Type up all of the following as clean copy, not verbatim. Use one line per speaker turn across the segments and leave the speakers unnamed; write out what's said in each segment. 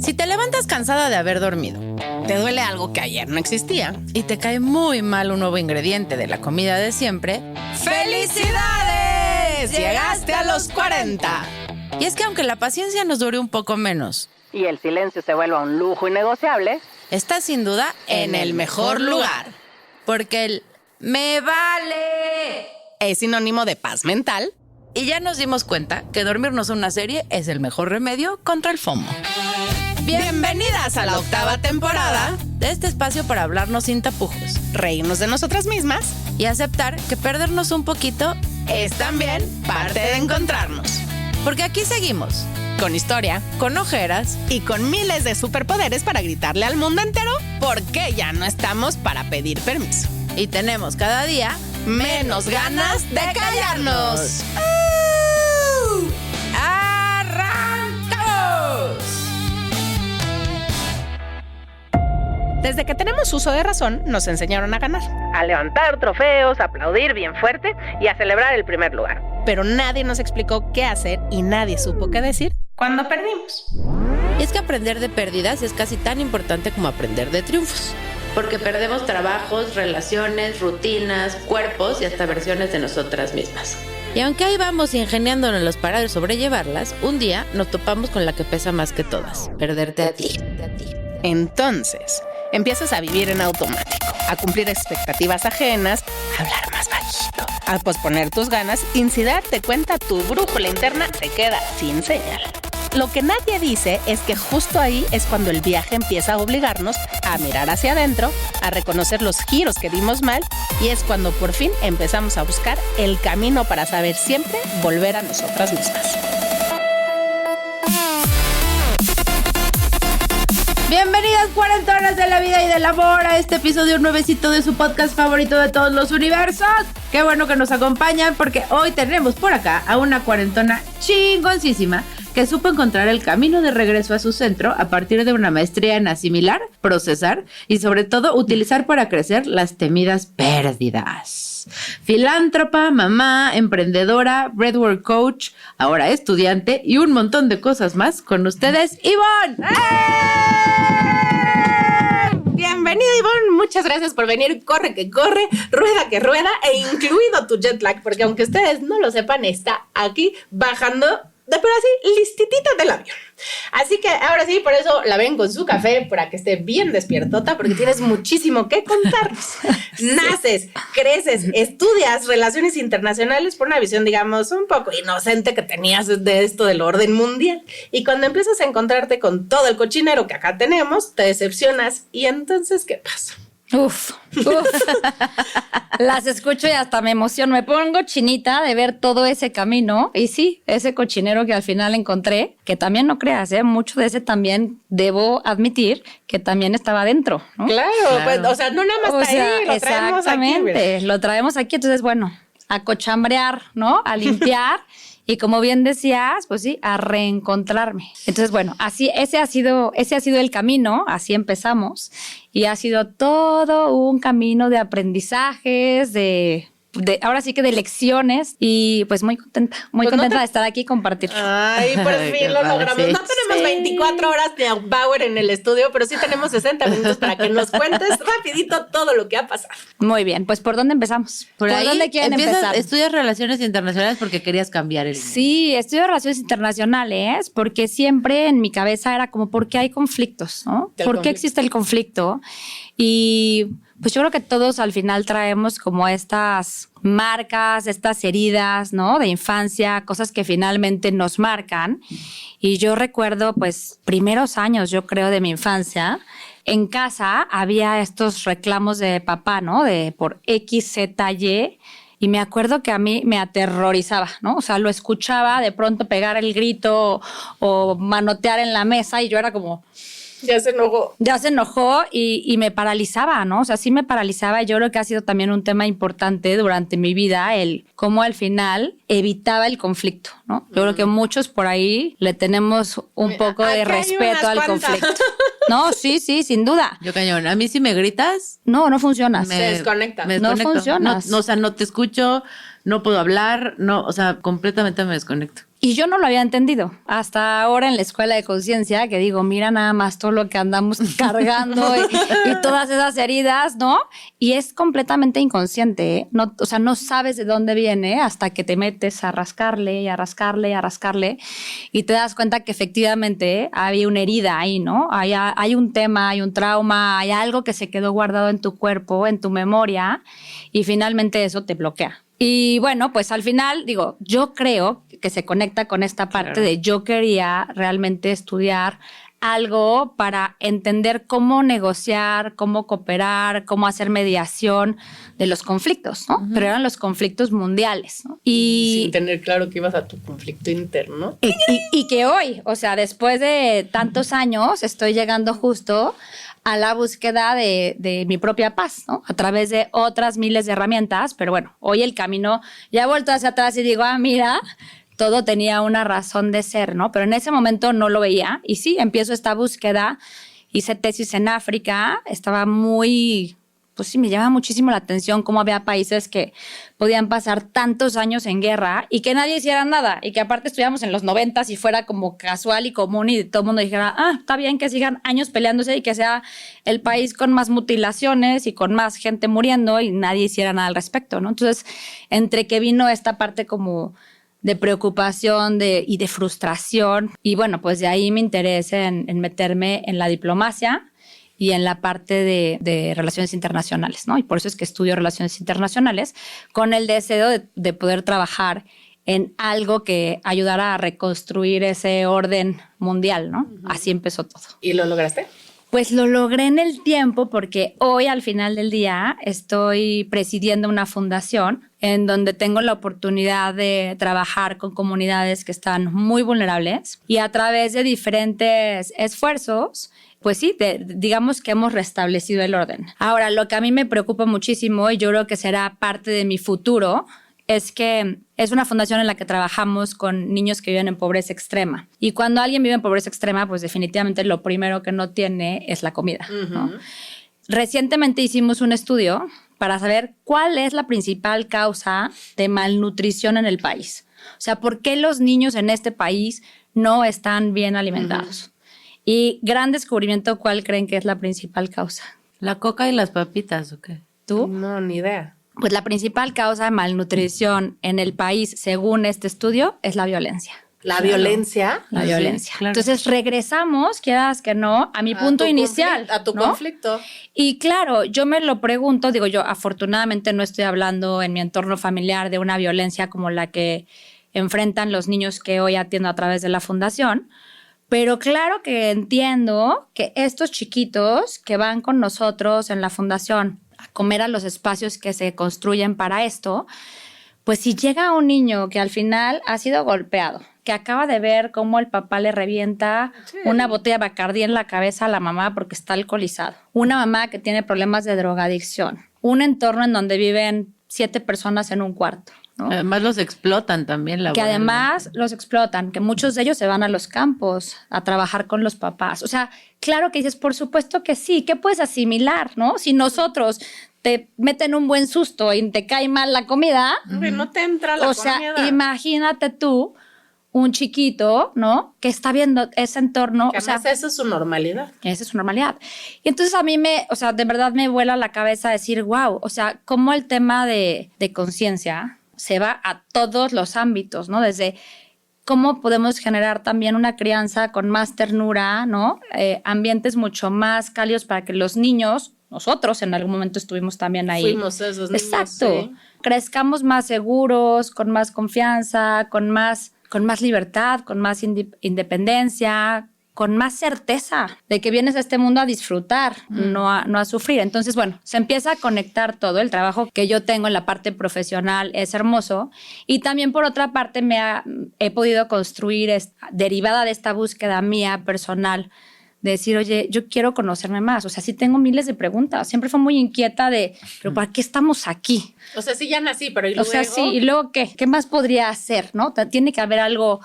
Si te levantas cansada de haber dormido, te duele algo que ayer no existía y te cae muy mal un nuevo ingrediente de la comida de siempre, ¡felicidades! ¡Llegaste a los 40! Y es que aunque la paciencia nos dure un poco menos
y el silencio se vuelva un lujo innegociable,
estás sin duda en el mejor lugar. Porque el ¡me vale!
es sinónimo de paz mental.
Y ya nos dimos cuenta que dormirnos una serie es el mejor remedio contra el FOMO.
Bienvenidas a la 8ª temporada
de este espacio para hablarnos sin tapujos,
reírnos de nosotras mismas
y aceptar que perdernos un poquito
es también parte de encontrarnos.
Porque aquí seguimos,
con historia,
con ojeras
y con miles de superpoderes para gritarle al mundo entero porque ya no estamos para pedir permiso.
Y tenemos cada día
menos ganas de callarnos.
¡Arrancamos!
Desde que tenemos uso de razón, nos enseñaron a ganar, a levantar trofeos, a aplaudir bien fuerte y a celebrar el primer lugar. Pero nadie nos explicó qué hacer y nadie supo qué decir cuando perdimos.
Y es que aprender de pérdidas es casi tan importante como aprender de triunfos. Porque perdemos trabajos, relaciones, rutinas, cuerpos y hasta versiones de nosotras mismas. Y aunque ahí vamos ingeniándonos para sobrellevarlas, un día nos topamos con la que pesa más que todas, perderte a ti.
Entonces, empiezas a vivir en automático, a cumplir expectativas ajenas, a hablar más bajito, a posponer tus ganas y sin darte cuenta tu brújula interna te queda sin señal. Lo que nadie dice es que justo ahí es cuando el viaje empieza a obligarnos a mirar hacia adentro, a reconocer los giros que dimos mal y es cuando por fin empezamos a buscar el camino para saber siempre volver a nosotras mismas.
Bienvenidas cuarentonas de la vida y del amor a este episodio nuevecito de su podcast favorito de todos los universos. Qué bueno que nos acompañan porque hoy tenemos por acá a una cuarentona chingoncísima que supo encontrar el camino de regreso a su centro a partir de una maestría en asimilar, procesar y sobre todo utilizar para crecer las temidas pérdidas. Filántropa, mamá, emprendedora, breathwork coach, ahora estudiante y un montón de cosas más. Con ustedes, Ivonne.
Bienvenida, Ivonne, muchas gracias por venir. Corre que corre, rueda que rueda e incluido tu jet lag, porque aunque ustedes no lo sepan, está aquí bajando pero así, listitita del avión. Así que ahora sí, por eso la ven con su café, para que esté bien despiertota, porque tienes muchísimo que contarnos. Naces, creces, estudias relaciones internacionales por una visión, digamos, un poco inocente que tenías de esto del orden mundial. Y cuando empiezas a encontrarte con todo el cochinero que acá tenemos, te decepcionas. ¿Y entonces qué pasa?
Uf. Las escucho y hasta me emociono, me pongo chinita de ver todo ese camino y sí, ese cochinero que al final encontré, que también no creas, mucho de ese también debo admitir que también estaba dentro, ¿no?
Claro. Pues, o sea, no nada más está ahí, lo traemos
exactamente,
aquí.
Lo traemos aquí, entonces bueno, a cochambrear, ¿no? A limpiar. Y como bien decías, pues sí, a reencontrarme. Entonces, bueno, así ese ha sido el camino, así empezamos. Y ha sido todo un camino de aprendizajes, ahora sí que de lecciones. Y pues muy contenta de estar aquí y compartir.
Ay, por fin lo logramos. Sí, no tenemos 24 horas de Bauer en el estudio, pero sí tenemos 60 minutos para que nos cuentes rapidito todo lo que ha pasado.
Muy bien, pues ¿por dónde empezamos?
¿Por ahí
dónde quieren empezar?
Estudias relaciones internacionales porque querías cambiar el...
Sí, estudio relaciones internacionales porque siempre en mi cabeza era como, ¿por qué hay conflictos? ¿No? ¿Por qué existe el conflicto? Y pues yo creo que todos al final traemos como estas marcas, estas heridas, ¿no? De infancia, cosas que finalmente nos marcan. Y yo recuerdo, pues, primeros años, yo creo, de mi infancia. En casa había estos reclamos de papá, ¿no? De por X, Z, Y. Y me acuerdo que a mí me aterrorizaba, ¿no? O sea, lo escuchaba de pronto pegar el grito o manotear en la mesa y yo era como...
Ya se enojó
y me paralizaba, ¿no? O sea, sí me paralizaba y yo creo que ha sido también un tema importante durante mi vida, el cómo al final evitaba el conflicto, ¿no? Yo creo que muchos por ahí le tenemos un poco de respeto al conflicto. No, sí, sin duda.
Yo cañón. A mí si me gritas...
No funcionas.
Se desconecta.
No funcionas.
No, o sea, no te escucho, no puedo hablar, no, o sea, completamente me desconecto.
Y yo no lo había entendido hasta ahora en la escuela de conciencia, que digo, mira nada más todo lo que andamos cargando y todas esas heridas, ¿no? Y es completamente inconsciente, ¿eh? No, o sea, no sabes de dónde viene hasta que te metes a rascarle y a rascarle y a rascarle y te das cuenta que efectivamente había una herida ahí, ¿no? Hay un tema, hay un trauma, hay algo que se quedó guardado en tu cuerpo, en tu memoria y finalmente eso te bloquea. Y bueno, pues al final, digo, yo creo que se conecta con esta parte de yo quería realmente estudiar algo para entender cómo negociar, cómo cooperar, cómo hacer mediación de los conflictos, ¿no? Pero eran los conflictos mundiales, ¿no? Y
sin tener claro que ibas a tu conflicto interno.
Y que hoy, o sea, después de tantos años, estoy llegando justo a la búsqueda de mi propia paz, ¿no? A través de otras miles de herramientas, pero bueno, hoy el camino ya he vuelto hacia atrás y digo, mira, todo tenía una razón de ser, ¿no? Pero en ese momento no lo veía y sí, empiezo esta búsqueda, hice tesis en África, estaba muy... Pues sí, me llama muchísimo la atención cómo había países que podían pasar tantos años en guerra y que nadie hiciera nada y que aparte estuviéramos en los 90s y fuera como casual y común y todo el mundo dijera, está bien que sigan años peleándose y que sea el país con más mutilaciones y con más gente muriendo y nadie hiciera nada al respecto, ¿no? Entonces, entre que vino esta parte como de preocupación y de frustración y bueno, pues de ahí mi interés en meterme en la diplomacia y en la parte de relaciones internacionales, ¿no? Y por eso es que estudio relaciones internacionales con el deseo de poder trabajar en algo que ayudara a reconstruir ese orden mundial, ¿no? Uh-huh. Así empezó todo.
¿Y lo lograste?
Pues lo logré en el tiempo porque hoy al final del día estoy presidiendo una fundación en donde tengo la oportunidad de trabajar con comunidades que están muy vulnerables y a través de diferentes esfuerzos pues sí, digamos que hemos restablecido el orden. Ahora, lo que a mí me preocupa muchísimo y yo creo que será parte de mi futuro es que es una fundación en la que trabajamos con niños que viven en pobreza extrema. Y cuando alguien vive en pobreza extrema, pues definitivamente lo primero que no tiene es la comida, ¿no? Recientemente hicimos un estudio para saber cuál es la principal causa de malnutrición en el país. O sea, ¿por qué los niños en este país no están bien alimentados? Y gran descubrimiento, ¿cuál creen que es la principal causa?
¿La coca y las papitas o qué?
¿Tú?
No, ni idea.
Pues la principal causa de malnutrición en el país, según este estudio, es la violencia.
¿La violencia?
La violencia.
Claro.
Entonces regresamos, quieras que no, a mi punto inicial.
A tu conflicto.
Y claro, yo me lo pregunto, digo yo, afortunadamente no estoy hablando en mi entorno familiar de una violencia como la que enfrentan los niños que hoy atiendo a través de la fundación, pero claro que entiendo que estos chiquitos que van con nosotros en la fundación a comer a los espacios que se construyen para esto, pues si llega un niño que al final ha sido golpeado, que acaba de ver cómo el papá le revienta una botella de Bacardí en la cabeza a la mamá porque está alcoholizado, una mamá que tiene problemas de drogadicción, un entorno en donde viven 7 personas en un cuarto, ¿no?
Además los explotan también.
Que además los explotan, que muchos de ellos se van a los campos a trabajar con los papás. O sea, claro que dices, por supuesto que sí, ¿qué puedes asimilar, no? Si nosotros te meten un buen susto y te cae mal la comida.
No te entra la comida.
O sea, imagínate tú un chiquito, ¿no? Que está viendo ese entorno.
Que además esa es su normalidad.
Esa es su normalidad. Y entonces a mí de verdad me vuela la cabeza decir, wow, o sea, cómo el tema de conciencia se va a todos los ámbitos, ¿no? Desde cómo podemos generar también una crianza con más ternura, ¿no? Ambientes mucho más cálidos para que los niños, nosotros en algún momento estuvimos también ahí.
Fuimos esos niños.
Exacto.
Sí.
Crezcamos más seguros, con más confianza, con más libertad, con más independencia, con más certeza de que vienes a este mundo a disfrutar, no a sufrir. Entonces, bueno, se empieza a conectar todo. El trabajo que yo tengo en la parte profesional es hermoso. Y también, por otra parte, he podido construir, derivada de esta búsqueda mía personal, de decir, oye, yo quiero conocerme más. O sea, sí tengo miles de preguntas. Siempre fue muy inquieta pero ¿para qué estamos aquí?
O sea, sí ya nací, pero ¿y luego?
O sea, sí, ¿y luego qué? ¿Qué más podría hacer, no? Tiene que haber algo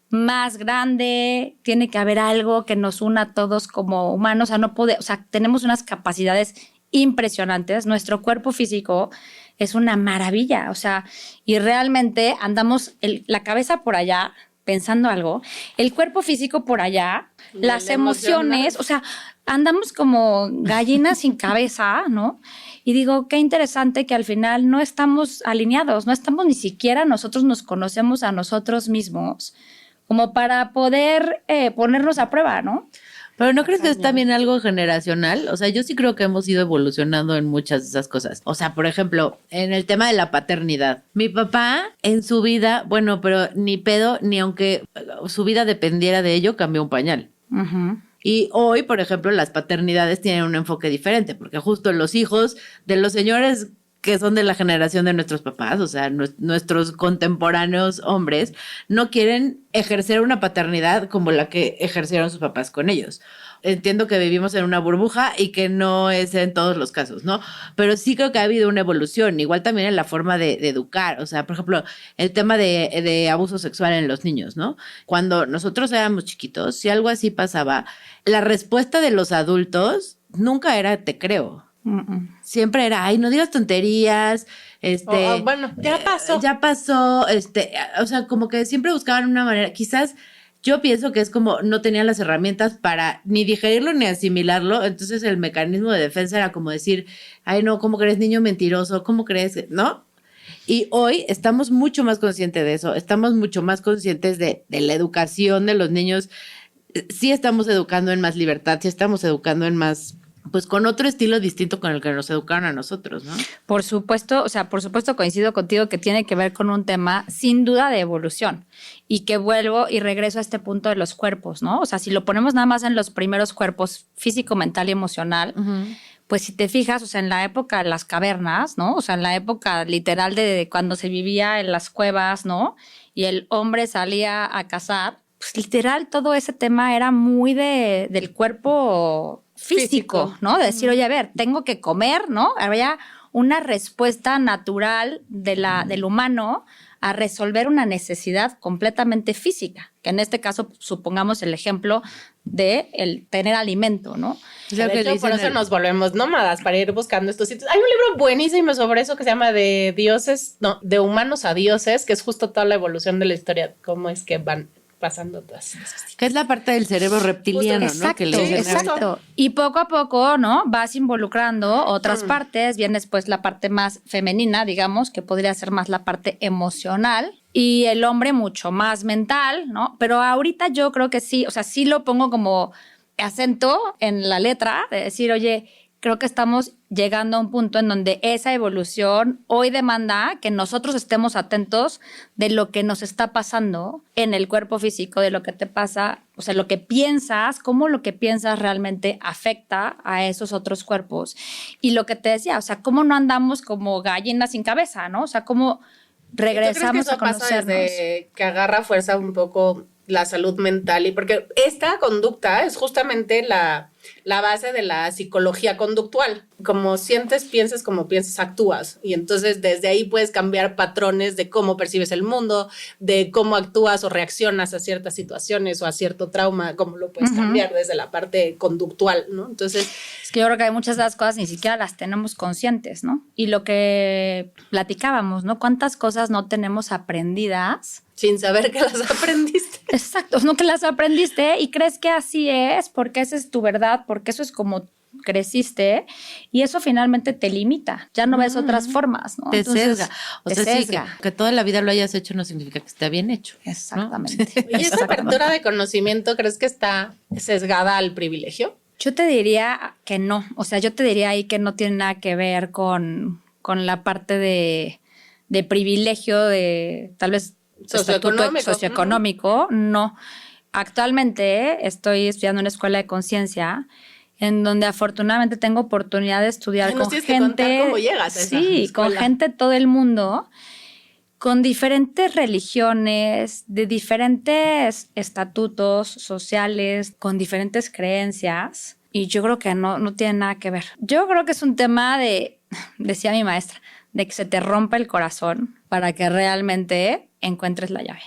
más grande, tiene que haber algo que nos una a todos como humanos. O sea, tenemos unas capacidades impresionantes. Nuestro cuerpo físico es una maravilla, o sea, y realmente andamos la cabeza por allá pensando algo, el cuerpo físico por allá, las emociones, o sea, andamos como gallinas sin cabeza, ¿no? Y digo, qué interesante que al final no estamos alineados, no estamos ni siquiera nosotros nos conocemos a nosotros mismos como para poder ponernos a prueba, ¿no?
Pero ¿no crees que es también algo generacional? O sea, yo sí creo que hemos ido evolucionando en muchas de esas cosas. O sea, por ejemplo, en el tema de la paternidad. Mi papá en su vida, bueno, pero ni pedo, ni aunque su vida dependiera de ello, cambió un pañal.
Uh-huh.
Y hoy, por ejemplo, las paternidades tienen un enfoque diferente, porque justo los hijos de los señores que son de la generación de nuestros papás, o sea, nuestros contemporáneos hombres, no quieren ejercer una paternidad como la que ejercieron sus papás con ellos. Entiendo que vivimos en una burbuja y que no es en todos los casos, ¿no? Pero sí creo que ha habido una evolución, igual también en la forma de educar. O sea, por ejemplo, el tema de abuso sexual en los niños, ¿no? Cuando nosotros éramos chiquitos, si algo así pasaba, la respuesta de los adultos nunca era te creo. Siempre era, ay, no digas tonterías,
bueno, ya pasó.
Ya pasó, o sea, como que siempre buscaban una manera, quizás yo pienso que es como no tenían las herramientas para ni digerirlo ni asimilarlo, entonces el mecanismo de defensa era como decir, ay, no, ¿cómo crees, niño mentiroso? ¿Cómo crees? ¿No? Y hoy estamos mucho más conscientes de eso, estamos mucho más conscientes de la educación de los niños, sí estamos educando en más libertad, sí estamos educando en más, pues con otro estilo distinto con el que nos educaron a nosotros, ¿no?
Por supuesto, o sea, por supuesto coincido contigo que tiene que ver con un tema sin duda de evolución y que vuelvo y regreso a este punto de los cuerpos, ¿no? O sea, si lo ponemos nada más en los primeros cuerpos físico, mental y emocional, pues si te fijas, o sea, en la época de las cavernas, ¿no? O sea, en la época literal de cuando se vivía en las cuevas, ¿no? Y el hombre salía a cazar, pues literal todo ese tema era muy del cuerpo físico, ¿no? De decir, oye, a ver, tengo que comer, ¿no? Había una respuesta natural del humano a resolver una necesidad completamente física, que en este caso supongamos el ejemplo de el tener alimento, ¿no?
De hecho, por eso nos volvemos nómadas, para ir buscando estos sitios. Hay un libro buenísimo sobre eso que se llama de humanos a dioses, que es justo toda la evolución de la historia, cómo es que van pasando todas esas cosas.
Que es la parte del cerebro reptiliano,
exacto,
¿no? Que le
exacto. Y poco a poco, ¿no? Vas involucrando otras partes, viene después la parte más femenina, digamos, que podría ser más la parte emocional, y el hombre mucho más mental, ¿no? Pero ahorita yo creo que sí, o sea, sí lo pongo como acento en la letra, de decir, oye, creo que estamos llegando a un punto en donde esa evolución hoy demanda que nosotros estemos atentos de lo que nos está pasando en el cuerpo físico, de lo que te pasa, o sea, lo que piensas, cómo lo que piensas realmente afecta a esos otros cuerpos. Y lo que te decía, o sea, cómo no andamos como gallinas sin cabeza, ¿no? O sea, cómo regresamos a conocernos.
Pasa desde que agarra fuerza un poco la salud mental, y porque esta conducta es justamente la base de la psicología conductual. Como sientes, piensas, como piensas, actúas. Y entonces desde ahí puedes cambiar patrones de cómo percibes el mundo, de cómo actúas o reaccionas a ciertas situaciones o a cierto trauma, cómo lo puedes cambiar desde la parte conductual, ¿no? Entonces,
es que yo creo que hay muchas de las cosas ni siquiera las tenemos conscientes, ¿no? Y lo que platicábamos, ¿no? ¿Cuántas cosas no tenemos aprendidas
sin saber que las aprendiste?
Exacto, no que las aprendiste y crees que así es porque esa es tu verdad, porque eso es como creciste y eso finalmente te limita. Ya no ves otras formas, ¿no?
Te
Entonces,
sesga. O
te
sea,
sesga.
Sí, que toda la vida lo hayas hecho no significa que esté bien hecho.
Exactamente.
¿no? ¿Y esa apertura de conocimiento crees que está sesgada al privilegio?
Yo te diría que no. O sea, yo te diría ahí que no tiene nada que ver con la parte de privilegio, de tal vez socioeconómico, no. Actualmente estoy estudiando en una escuela de conciencia en donde afortunadamente tengo oportunidad de estudiar con gente.
¿Cómo llegas a esa escuela?
Con gente de todo el mundo, con diferentes religiones, de diferentes estatutos sociales, con diferentes creencias. Y yo creo que no tiene nada que ver. Yo creo que es un tema decía mi maestra, de que se te rompa el corazón para que realmente encuentres la llave.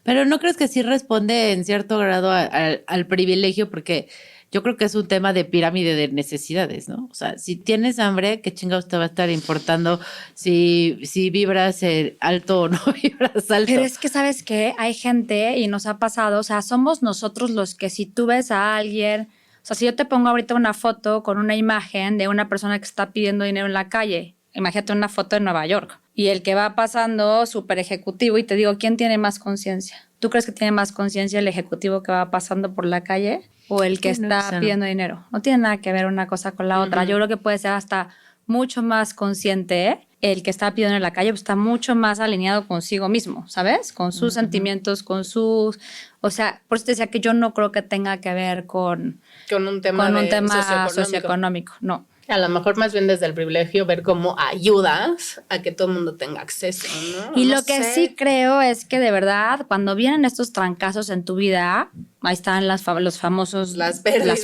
Pero
¿no crees que sí responde en cierto grado al privilegio? Porque yo creo que es un tema de pirámide de necesidades, ¿no? O sea, si tienes hambre, ¿qué chingados te va a estar importando si vibras alto o no vibras alto?
Pero es que, ¿sabes qué? Hay gente, y nos ha pasado, o sea, somos nosotros los que si tú ves a alguien, o sea, si yo te pongo ahorita una foto con una imagen de una persona que está pidiendo dinero en la calle, imagínate una foto de Nueva York, y el que va pasando súper ejecutivo, y te digo, ¿quién tiene más conciencia? ¿Tú crees que tiene más conciencia el ejecutivo que va pasando por la calle o el que está pidiendo dinero? No tiene nada que ver una cosa con la otra. Yo creo que puede ser hasta mucho más consciente el que está pidiendo en la calle, pues está mucho más alineado consigo mismo, ¿sabes? Con sus sentimientos, con sus... O sea, por eso te decía que yo no creo que tenga que ver con
un tema
socioeconómico, no.
A lo mejor más bien desde el privilegio ver cómo ayudas a que todo el mundo tenga acceso, ¿no?
Y lo que sí creo es que de verdad, cuando vienen estos trancazos en tu vida, ahí están los famosos...
Las pérdidas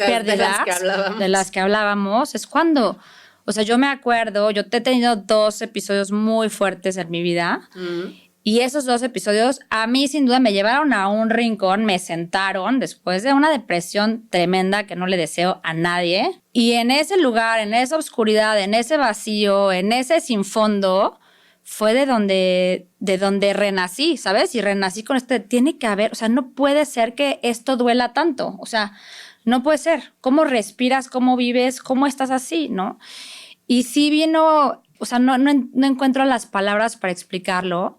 de las que hablábamos, es cuando... O sea, yo me acuerdo, yo he tenido 2 episodios muy fuertes en mi vida y esos 2 episodios a mí sin duda me llevaron a un rincón, me sentaron después de una depresión tremenda que no le deseo a nadie y en ese lugar, en esa oscuridad, en ese vacío, en ese sin fondo fue de donde renací, ¿sabes? Y renací con tiene que haber, o sea, no puede ser que esto duela tanto, o sea, no puede ser. ¿Cómo respiras? ¿Cómo vives? ¿Cómo estás así? ¿No? Y sí vino, o sea, no encuentro las palabras para explicarlo,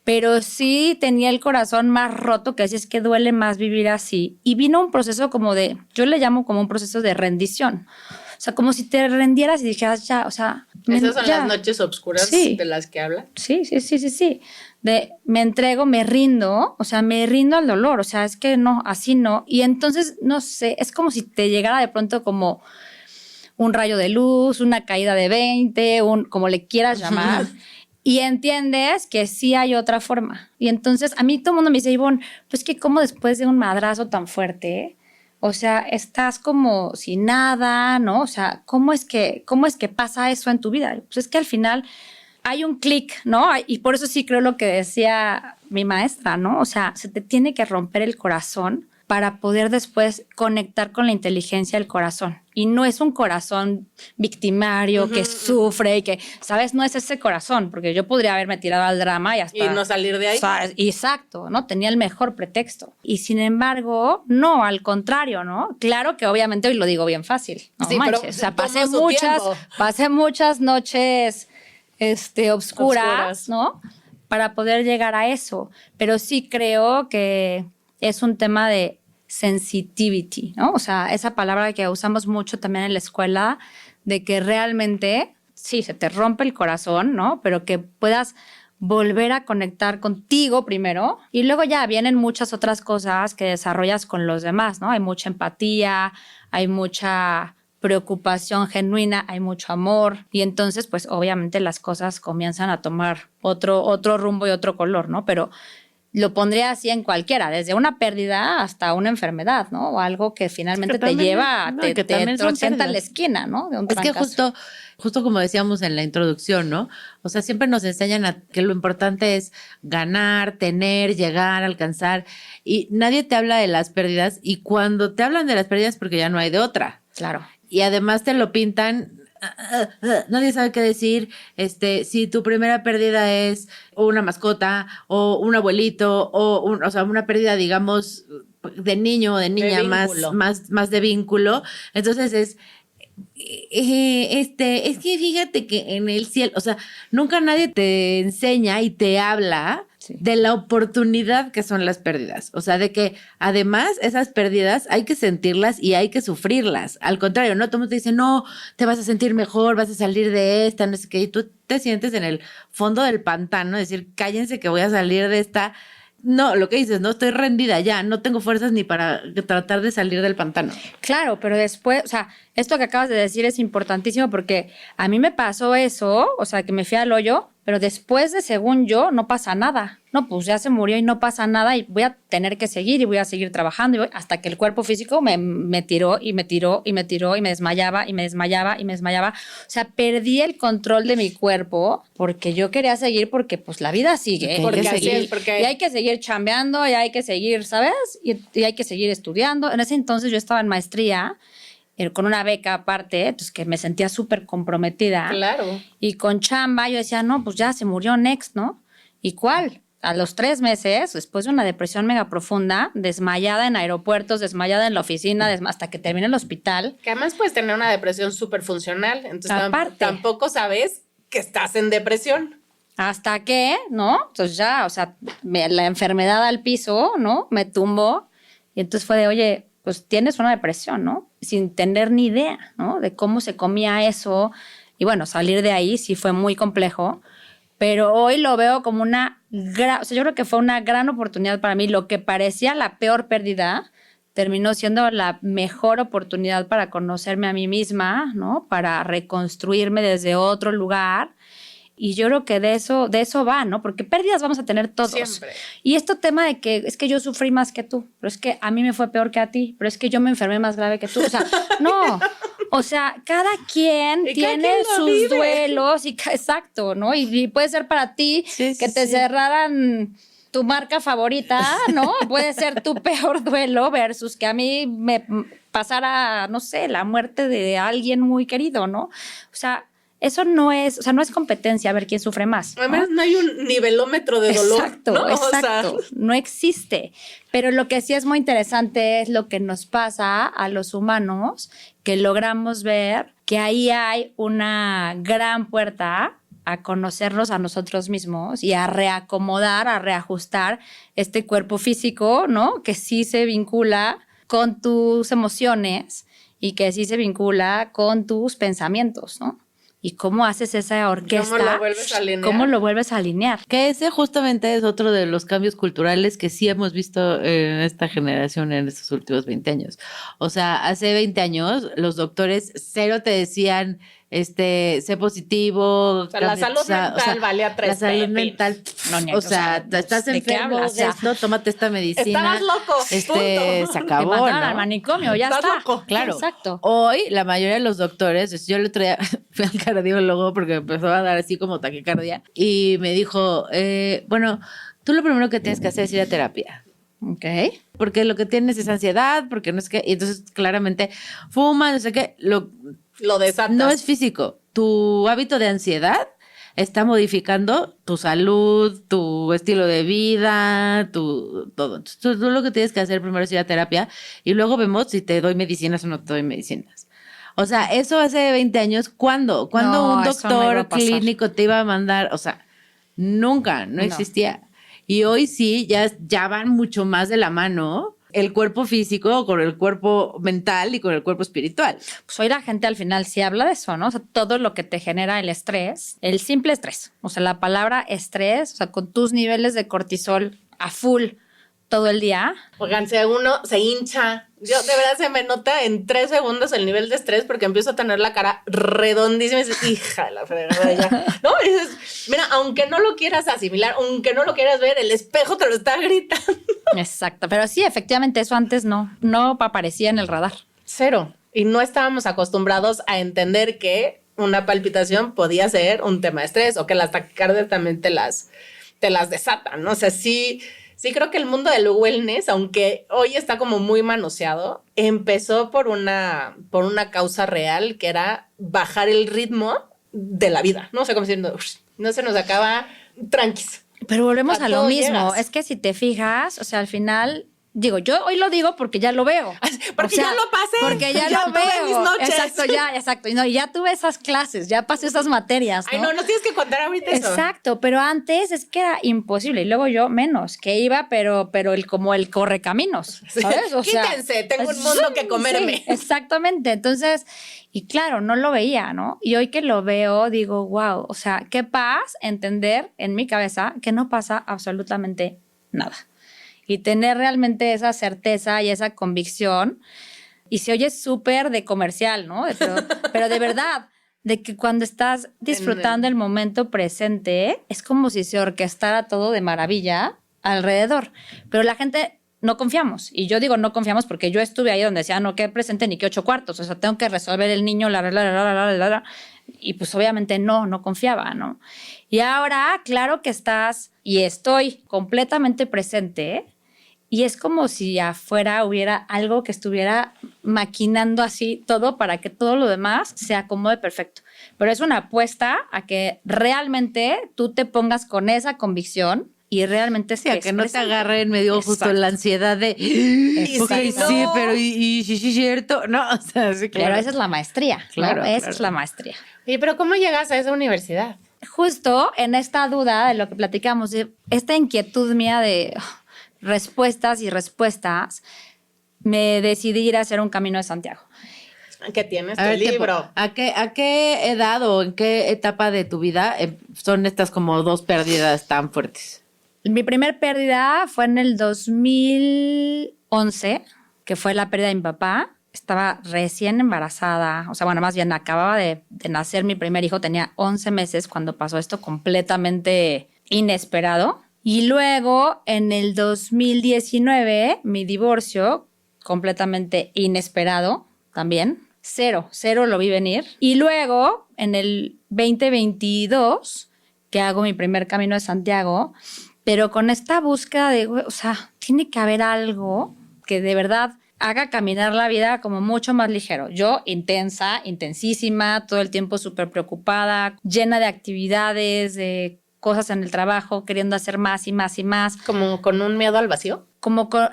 pero sí tenía el corazón más roto, que así es que duele más vivir así. Y vino un proceso yo le llamo como un proceso de rendición. O sea, como si te rendieras y dijeras ya, o sea...
¿Esas son las noches oscuras de las que habla?
Sí. Me entrego, me rindo, o sea, me rindo al dolor, o sea, es que no, así no. Y entonces, no sé, es como si te llegara de pronto como un rayo de luz, una caída de 20, como le quieras llamar, y entiendes que sí hay otra forma. Y entonces, a mí todo el mundo me dice, Ivonne, pues que como después de un madrazo tan fuerte, o sea, estás como sin nada, ¿no? O sea, ¿cómo es que pasa eso en tu vida? Pues es que al final hay un clic, ¿no? Y por eso sí creo lo que decía mi maestra, ¿no? O sea, se te tiene que romper el corazón para poder después conectar con la inteligencia del corazón. Y no es un corazón victimario que sufre y que, ¿sabes? No es ese corazón, porque yo podría haberme tirado al drama y hasta...
Y no salir de ahí.
Exacto, ¿no? Tenía el mejor pretexto. Y sin embargo, no, al contrario, ¿no? Claro que obviamente hoy lo digo bien fácil. No
sí,
manches.
Pero
o sea, pasé muchas noches obscuras, ¿no? Para poder llegar a eso. Pero sí creo que es un tema de sensitivity, ¿no? O sea, esa palabra que usamos mucho también en la escuela, de que realmente, sí, se te rompe el corazón, ¿no? Pero que puedas volver a conectar contigo primero y luego ya vienen muchas otras cosas que desarrollas con los demás, ¿no? Hay mucha empatía, hay mucha preocupación genuina, hay mucho amor y entonces, pues, obviamente las cosas comienzan a tomar otro rumbo y otro color, ¿no? Pero lo pondría así en cualquiera, desde una pérdida hasta una enfermedad, ¿no? O algo que finalmente te lleva, te sienta en la esquina, ¿no? De un trancazo.
Que justo como decíamos en la introducción, ¿no? O sea, siempre nos enseñan que lo importante es ganar, tener, llegar, alcanzar. Y nadie te habla de las pérdidas. Y cuando te hablan de las pérdidas, porque ya no hay de otra.
Claro.
Y además te lo pintan... nadie sabe qué decir. Si tu primera pérdida es una mascota o un abuelito o sea, una pérdida, digamos, de niño o de niña más de vínculo. Entonces es que fíjate que en el cielo, o sea, nunca nadie te enseña y te habla de la oportunidad que son las pérdidas. O sea, de que además esas pérdidas hay que sentirlas y hay que sufrirlas. Al contrario, no todo el mundo te dice, no, te vas a sentir mejor, vas a salir de esta, no sé qué. Y tú te sientes en el fondo del pantano, decir, cállense que voy a salir de esta. No, lo que dices, no, estoy rendida ya, no tengo fuerzas ni para tratar de salir del pantano.
Claro, pero después, o sea, esto que acabas de decir es importantísimo porque a mí me pasó eso, o sea, que me fui al hoyo, pero después de, según yo, no pasa nada. No, pues ya se murió y no pasa nada y voy a tener que seguir y voy a seguir trabajando hasta que el cuerpo físico me tiró y me tiró y me tiró y me desmayaba y me desmayaba y me desmayaba. O sea, perdí el control de mi cuerpo porque yo quería seguir porque pues la vida sigue.
Porque así es, porque...
Y hay que seguir chambeando y hay que seguir, ¿sabes? Y hay que seguir estudiando. En ese entonces yo estaba en maestría con una beca aparte, entonces que me sentía súper comprometida.
Claro.
Y con chamba yo decía, no, pues ya se murió Next, ¿no? ¿Y cuál? A los 3 meses, después de una depresión mega profunda, desmayada en aeropuertos, desmayada en la oficina, hasta que terminé en el hospital.
Que además puedes tener una depresión súper funcional, entonces tampoco sabes que estás en depresión.
Hasta que, ¿no? Entonces ya, o sea, la enfermedad al piso, ¿no? Me tumbó y entonces fue de, oye, pues tienes una depresión, ¿no? Sin tener ni idea, ¿no? De cómo se comía eso. Y bueno, salir de ahí sí fue muy complejo, pero hoy lo veo como o sea, yo creo que fue una gran oportunidad para mí. Lo que parecía la peor pérdida terminó siendo la mejor oportunidad para conocerme a mí misma, ¿no? Para reconstruirme desde otro lugar. Y yo creo que de eso va, ¿no? Porque pérdidas vamos a tener todos.
Siempre.
Y esto tema de que es que yo sufrí más que tú, pero es que a mí me fue peor que a ti, pero es que yo me enfermé más grave que tú. O sea, no. O sea, cada quien tiene sus duelos y exacto, ¿no? Y puede ser para ti que te cerraran tu marca favorita, ¿no? Puede ser tu peor duelo versus que a mí me pasara, no sé, la muerte de alguien muy querido, ¿no? O sea, eso no es competencia a ver quién sufre más.
Además, no hay un nivelómetro de dolor.
Exacto,
¿no?
exacto. O sea, no existe. Pero lo que sí es muy interesante es lo que nos pasa a los humanos, que logramos ver que ahí hay una gran puerta a conocernos a nosotros mismos y a reacomodar, a reajustar este cuerpo físico, ¿no? Que sí se vincula con tus emociones y que sí se vincula con tus pensamientos, ¿no? ¿Y cómo haces esa orquesta?
¿Cómo lo vuelves a alinear?
¿Cómo lo vuelves a alinear?
Que ese justamente es otro de los cambios culturales que sí hemos visto en esta generación en estos últimos 20 años. O sea, hace 20 años los doctores cero te decían, sé positivo.
O sea, la salud mental valía 3
La salud mental,
no,
o sea, estás enfermo de esto, tómate esta medicina.
Estabas loco, punto.
Se acabó,
Te mandaron
¿no?
al manicomio, ya
Estás
está.
loco.
Claro.
Exacto.
Hoy, la mayoría de los doctores, yo el otro día fui al cardiólogo porque empezó a dar así como taquicardia y me dijo, bueno, tú lo primero que tienes que hacer es ir a terapia.
Ok.
Porque lo que tienes es ansiedad, porque no es que, y entonces claramente fuma, no sé qué,
Lo desatas.
no es físico. Tu hábito de ansiedad está modificando tu salud, tu estilo de vida, todo. Entonces, tú lo que tienes que hacer primero es ir a terapia y luego vemos si te doy medicinas o no te doy medicinas. O sea, eso hace 20 años, ¿cuándo? ¿Cuándo
No,
un
eso no iba
doctor
a pasar.
clínico te iba a mandar? O sea, nunca, no existía. Y hoy sí, ya van mucho más de la mano el cuerpo físico con el cuerpo mental y con el cuerpo espiritual.
Pues hoy la gente al final sí habla de eso, ¿no? O sea, todo lo que te genera el estrés, el simple estrés. O sea, la palabra estrés, o sea, con tus niveles de cortisol a full todo el día.
Oigan, si uno se hincha, yo de verdad se me nota en 3 segundos el nivel de estrés porque empiezo a tener la cara redondísima y dices, hija de la fregada ya. ¿No? Y dices, mira, aunque no lo quieras asimilar, aunque no lo quieras ver, el espejo te lo está gritando.
Exacto, pero sí, efectivamente, eso antes no aparecía en el radar.
Cero. Y no estábamos acostumbrados a entender que una palpitación podía ser un tema de estrés o que las taquicardias también te las desatan, ¿no? O sea, sí creo que el mundo del wellness, aunque hoy está como muy manoseado, empezó por una causa real que era bajar el ritmo de la vida, ¿no? O sea, como diciendo, no se nos acaba tranquis.
Pero volvemos a lo
todo
mismo.
llegas.
Es que si te fijas, o sea, al final, digo, yo hoy lo digo porque ya lo veo.
Porque
O sea,
ya lo pasé.
Porque ya lo
tuve
veo.
mis noches.
Exacto. Y ya tuve esas clases, ya pasé esas materias, ¿no?
Ay, no tienes que contar ahorita eso.
Exacto, pero antes es que era imposible. Y luego yo menos, que iba, pero como el correcaminos, ¿sabes? O sea,
Quítense, tengo un mundo que comerme.
Sí, exactamente. Entonces, y claro, no lo veía, ¿no? Y hoy que lo veo, digo, wow, o sea, qué paz entender en mi cabeza que no pasa absolutamente nada. Y tener realmente esa certeza y esa convicción. Y se oye súper de comercial, ¿no? Pero de verdad, de que cuando estás disfrutando el momento presente, es como si se orquestara todo de maravilla alrededor. Pero la gente no confiamos. Y yo digo no confiamos porque yo estuve ahí donde decía no, que presente ni que 8 cuartos. O sea, tengo que resolver el niño, y pues obviamente no confiaba, ¿no? Y ahora, claro que estás y estoy completamente presente. Y es como si afuera hubiera algo que estuviera maquinando así todo para que todo lo demás se acomode perfecto. Pero es una apuesta a que realmente tú te pongas con esa convicción y realmente
sí, a que no te agarre en medio justo la ansiedad de okay, sí, pero y sí, cierto. No, o sea, sí, claro.
Pero esa es la maestría.
Claro,
¿no? Esa es la maestría.
Oye, pero ¿cómo llegas a esa universidad?
Justo en esta duda de lo que platicamos, de esta inquietud mía de respuestas y respuestas, me decidí ir a hacer un Camino de Santiago.
¿Qué tienes tu libro?
¿A qué edad o en qué etapa de tu vida son estas como 2 pérdidas tan fuertes?
Mi primer pérdida fue en el 2011, que fue la pérdida de mi papá. Estaba recién embarazada, o sea, bueno, más bien acababa de nacer mi primer hijo, tenía 11 meses cuando pasó esto, completamente inesperado. Y luego, en el 2019, mi divorcio, completamente inesperado también. Cero lo vi venir. Y luego, en el 2022, que hago mi primer Camino de Santiago, pero con esta búsqueda de, o sea, tiene que haber algo que de verdad haga caminar la vida como mucho más ligero. Yo intensísima, todo el tiempo súper preocupada, llena de actividades, de cosas en el trabajo, queriendo hacer más y más y más.
¿Como con un miedo al vacío?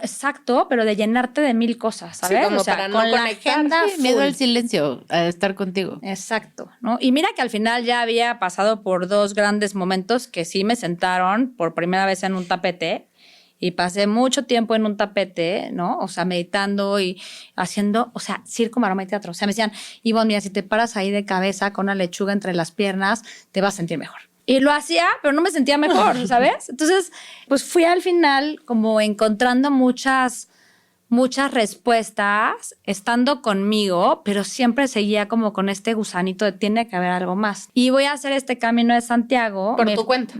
Exacto, pero de llenarte de 1000 cosas, ¿sabes?
Sí, como
o sea,
para
con
no
la
conectar,
agenda
sí, miedo al silencio, a estar contigo.
Exacto, ¿no? Y mira que al final ya había pasado por 2 grandes momentos que sí me sentaron por primera vez en un tapete y pasé mucho tiempo en un tapete, ¿no? O sea, meditando y haciendo, o sea, circo, maroma y teatro. O sea, me decían, Ivonne, mira, si te paras ahí de cabeza con una lechuga entre las piernas, te vas a sentir mejor. Y lo hacía, pero no me sentía mejor, ¿sabes? Entonces, pues fui al final como encontrando muchas respuestas, estando conmigo, pero siempre seguía como con este gusanito de tiene que haber algo más. Y voy a hacer este Camino de Santiago.
¿Por tu cuenta?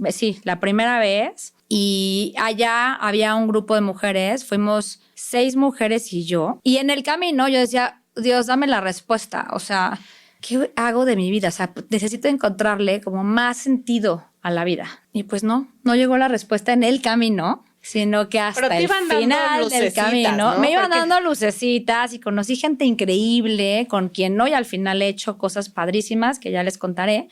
Sí, la primera vez. Y allá había un grupo de mujeres, fuimos 6 mujeres y yo. Y en el camino yo decía, Dios, dame la respuesta. O sea, ¿qué hago de mi vida? O sea, necesito encontrarle como más sentido a la vida. Y pues no llegó la respuesta en el camino, sino que hasta el final del camino, ¿no? Me iban dando lucecitas y conocí gente increíble con quien hoy al final he hecho cosas padrísimas que ya les contaré.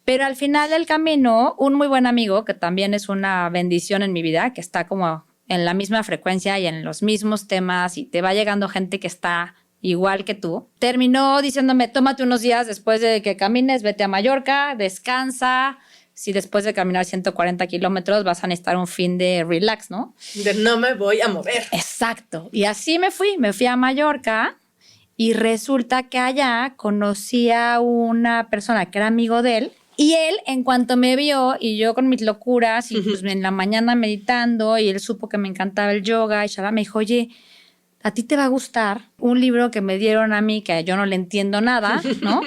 Pero al final del camino, un muy buen amigo, que también es una bendición en mi vida, que está como en la misma frecuencia y en los mismos temas y te va llegando gente que está igual que tú, terminó diciéndome, tómate unos días después de que camines, vete a Mallorca, descansa. Si después de caminar 140 kilómetros vas a necesitar un fin de relax, ¿no?
De no me voy a mover.
Exacto. Y así me fui a Mallorca y resulta que allá conocí a una persona que era amigo de él. Y él, en cuanto me vio y yo con mis locuras y pues en la mañana meditando y él supo que me encantaba el yoga y me dijo, oye, a ti te va a gustar un libro que me dieron a mí que yo no le entiendo nada, ¿no?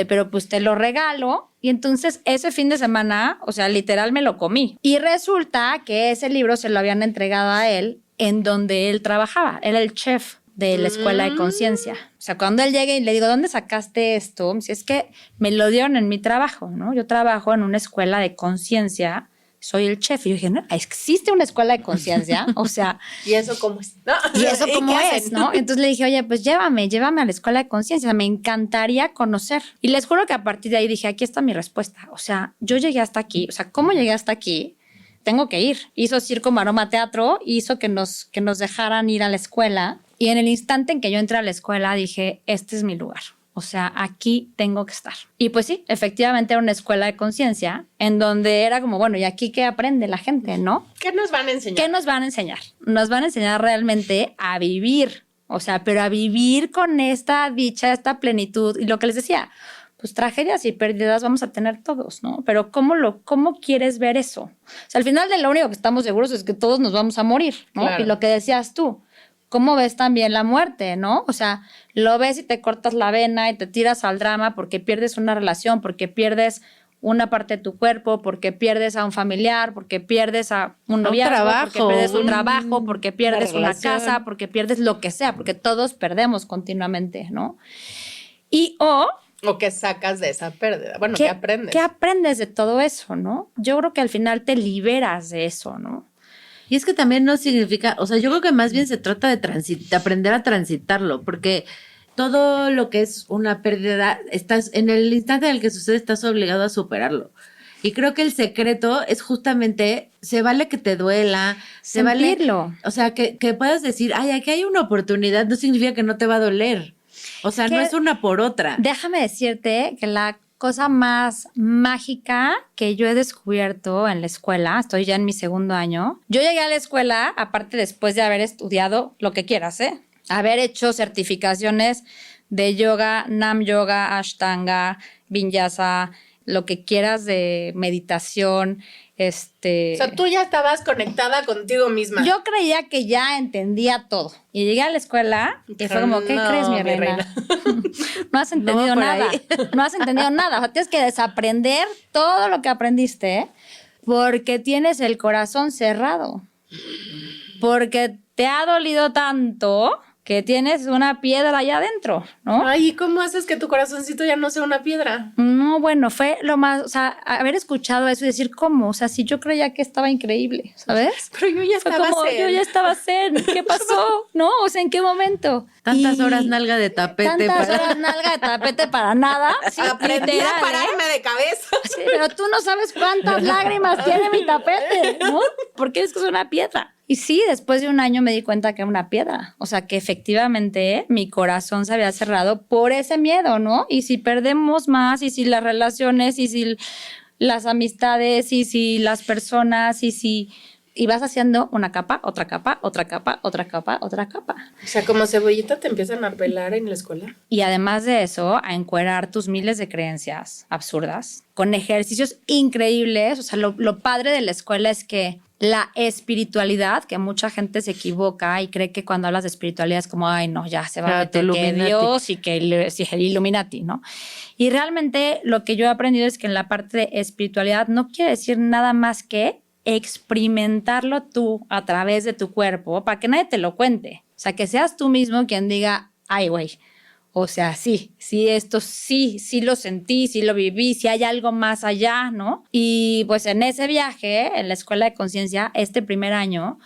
Pero pues te lo regalo. Y entonces ese fin de semana, o sea, literal me lo comí. Y resulta que ese libro se lo habían entregado a él en donde él trabajaba. Era el chef de la Escuela de Conciencia. O sea, cuando él llega y le digo, ¿dónde sacaste esto? Me dice, es que me lo dieron en mi trabajo, ¿no? Yo trabajo en una escuela de conciencia, soy el chef. Y yo dije, ¿no? ¿Existe una escuela de conciencia? O sea...
¿Y eso cómo es? ¿No?
¿Y eso cómo es? ¿No? Entonces le dije, oye, pues llévame a la escuela de conciencia. Me encantaría conocer. Y les juro que a partir de ahí dije, aquí está mi respuesta. O sea, yo llegué hasta aquí. O sea, ¿cómo llegué hasta aquí? Tengo que ir. Hizo circo, maroma, teatro. Hizo que nos dejaran ir a la escuela. Y en el instante en que yo entré a la escuela dije, este es mi lugar. O sea, aquí tengo que estar. Y pues sí, efectivamente era una escuela de conciencia en donde era como, bueno, ¿y aquí qué aprende la gente, no?
¿Qué nos van a enseñar?
¿Qué nos van a enseñar? Nos van a enseñar realmente a vivir. O sea, pero a vivir con esta dicha, esta plenitud. Y lo que les decía, pues tragedias y pérdidas vamos a tener todos, ¿no? Pero ¿cómo quieres ver eso? O sea, al final de lo único que estamos seguros es que todos nos vamos a morir, ¿no?
Claro.
Y lo que decías tú, cómo ves también la muerte, ¿no? O sea, lo ves y te cortas la vena y te tiras al drama porque pierdes una relación, porque pierdes una parte de tu cuerpo, porque pierdes a un familiar, porque pierdes a un noviazgo, porque pierdes un trabajo, porque pierdes una casa, porque pierdes lo que sea, porque todos perdemos continuamente, ¿no?
O que sacas de esa pérdida. Bueno, ¿qué aprendes?
¿Qué aprendes de todo eso, no? Yo creo que al final te liberas de eso, ¿no?
Y es que también no significa, o sea, yo creo que más bien se trata de aprender a transitarlo, porque todo lo que es una pérdida, estás en el instante en el que sucede, estás obligado a superarlo. Y creo que el secreto es justamente, se vale que te duela, se
sentirlo.
Vale, o sea, que puedas decir, ay, aquí hay una oportunidad, no significa que no te va a doler. O sea, no es una por otra.
Déjame decirte que la cosa más mágica que yo he descubierto en la escuela, estoy ya en mi 2º año, yo llegué a la escuela, aparte después de haber estudiado lo que quieras, haber hecho certificaciones de yoga, Nam Yoga, Ashtanga, Vinyasa, lo que quieras de meditación,
O sea, tú ya estabas conectada contigo misma.
Yo creía que ya entendía todo. Y llegué a la escuela y fue como, ¿qué crees, mi reina? No has entendido nada. No has entendido nada. O sea, tienes que desaprender todo lo que aprendiste porque tienes el corazón cerrado. Porque te ha dolido tanto que tienes una piedra allá adentro, ¿no?
Ay, ¿y cómo haces que tu corazoncito ya no sea una piedra?
No, bueno, fue lo más, o sea, haber escuchado eso y decir, ¿cómo? O sea, si yo creía que estaba increíble, ¿sabes?
Pero yo ya estaba zen.
Yo ya estaba zen. ¿Qué pasó? ¿No? O sea, ¿en qué momento?
Tantas horas nalga de tapete.
Horas nalga de tapete para nada. Sí,
aprendí
literal,
a pararme de cabeza.
Sí, pero tú no sabes cuántas lágrimas tiene mi tapete, ¿no? Porque es que es una piedra. Y sí, después de un año me di cuenta que era una piedra. O sea, que efectivamente mi corazón se había cerrado por ese miedo, ¿no? Y si perdemos más, y si las relaciones, y si las amistades, y si las personas, y vas haciendo una capa, otra capa, otra capa, otra capa, otra capa.
O sea, como cebollita te empiezan a pelar en la escuela.
Y además de eso, a encuerar tus miles de creencias absurdas, con ejercicios increíbles. O sea, lo padre de la escuela es que la espiritualidad, que mucha gente se equivoca y cree que cuando hablas de espiritualidad es como, ay, no, ya se va a meter que Dios y que el Illuminati, ¿no? Y realmente lo que yo he aprendido es que en la parte de espiritualidad no quiere decir nada más que experimentarlo tú a través de tu cuerpo para que nadie te lo cuente. O sea, que seas tú mismo quien diga, ay, güey, o sea, sí, esto sí lo sentí, sí lo viví, sí hay algo más allá, ¿no? Y pues en ese viaje, en la Escuela de Conciencia, este primer año,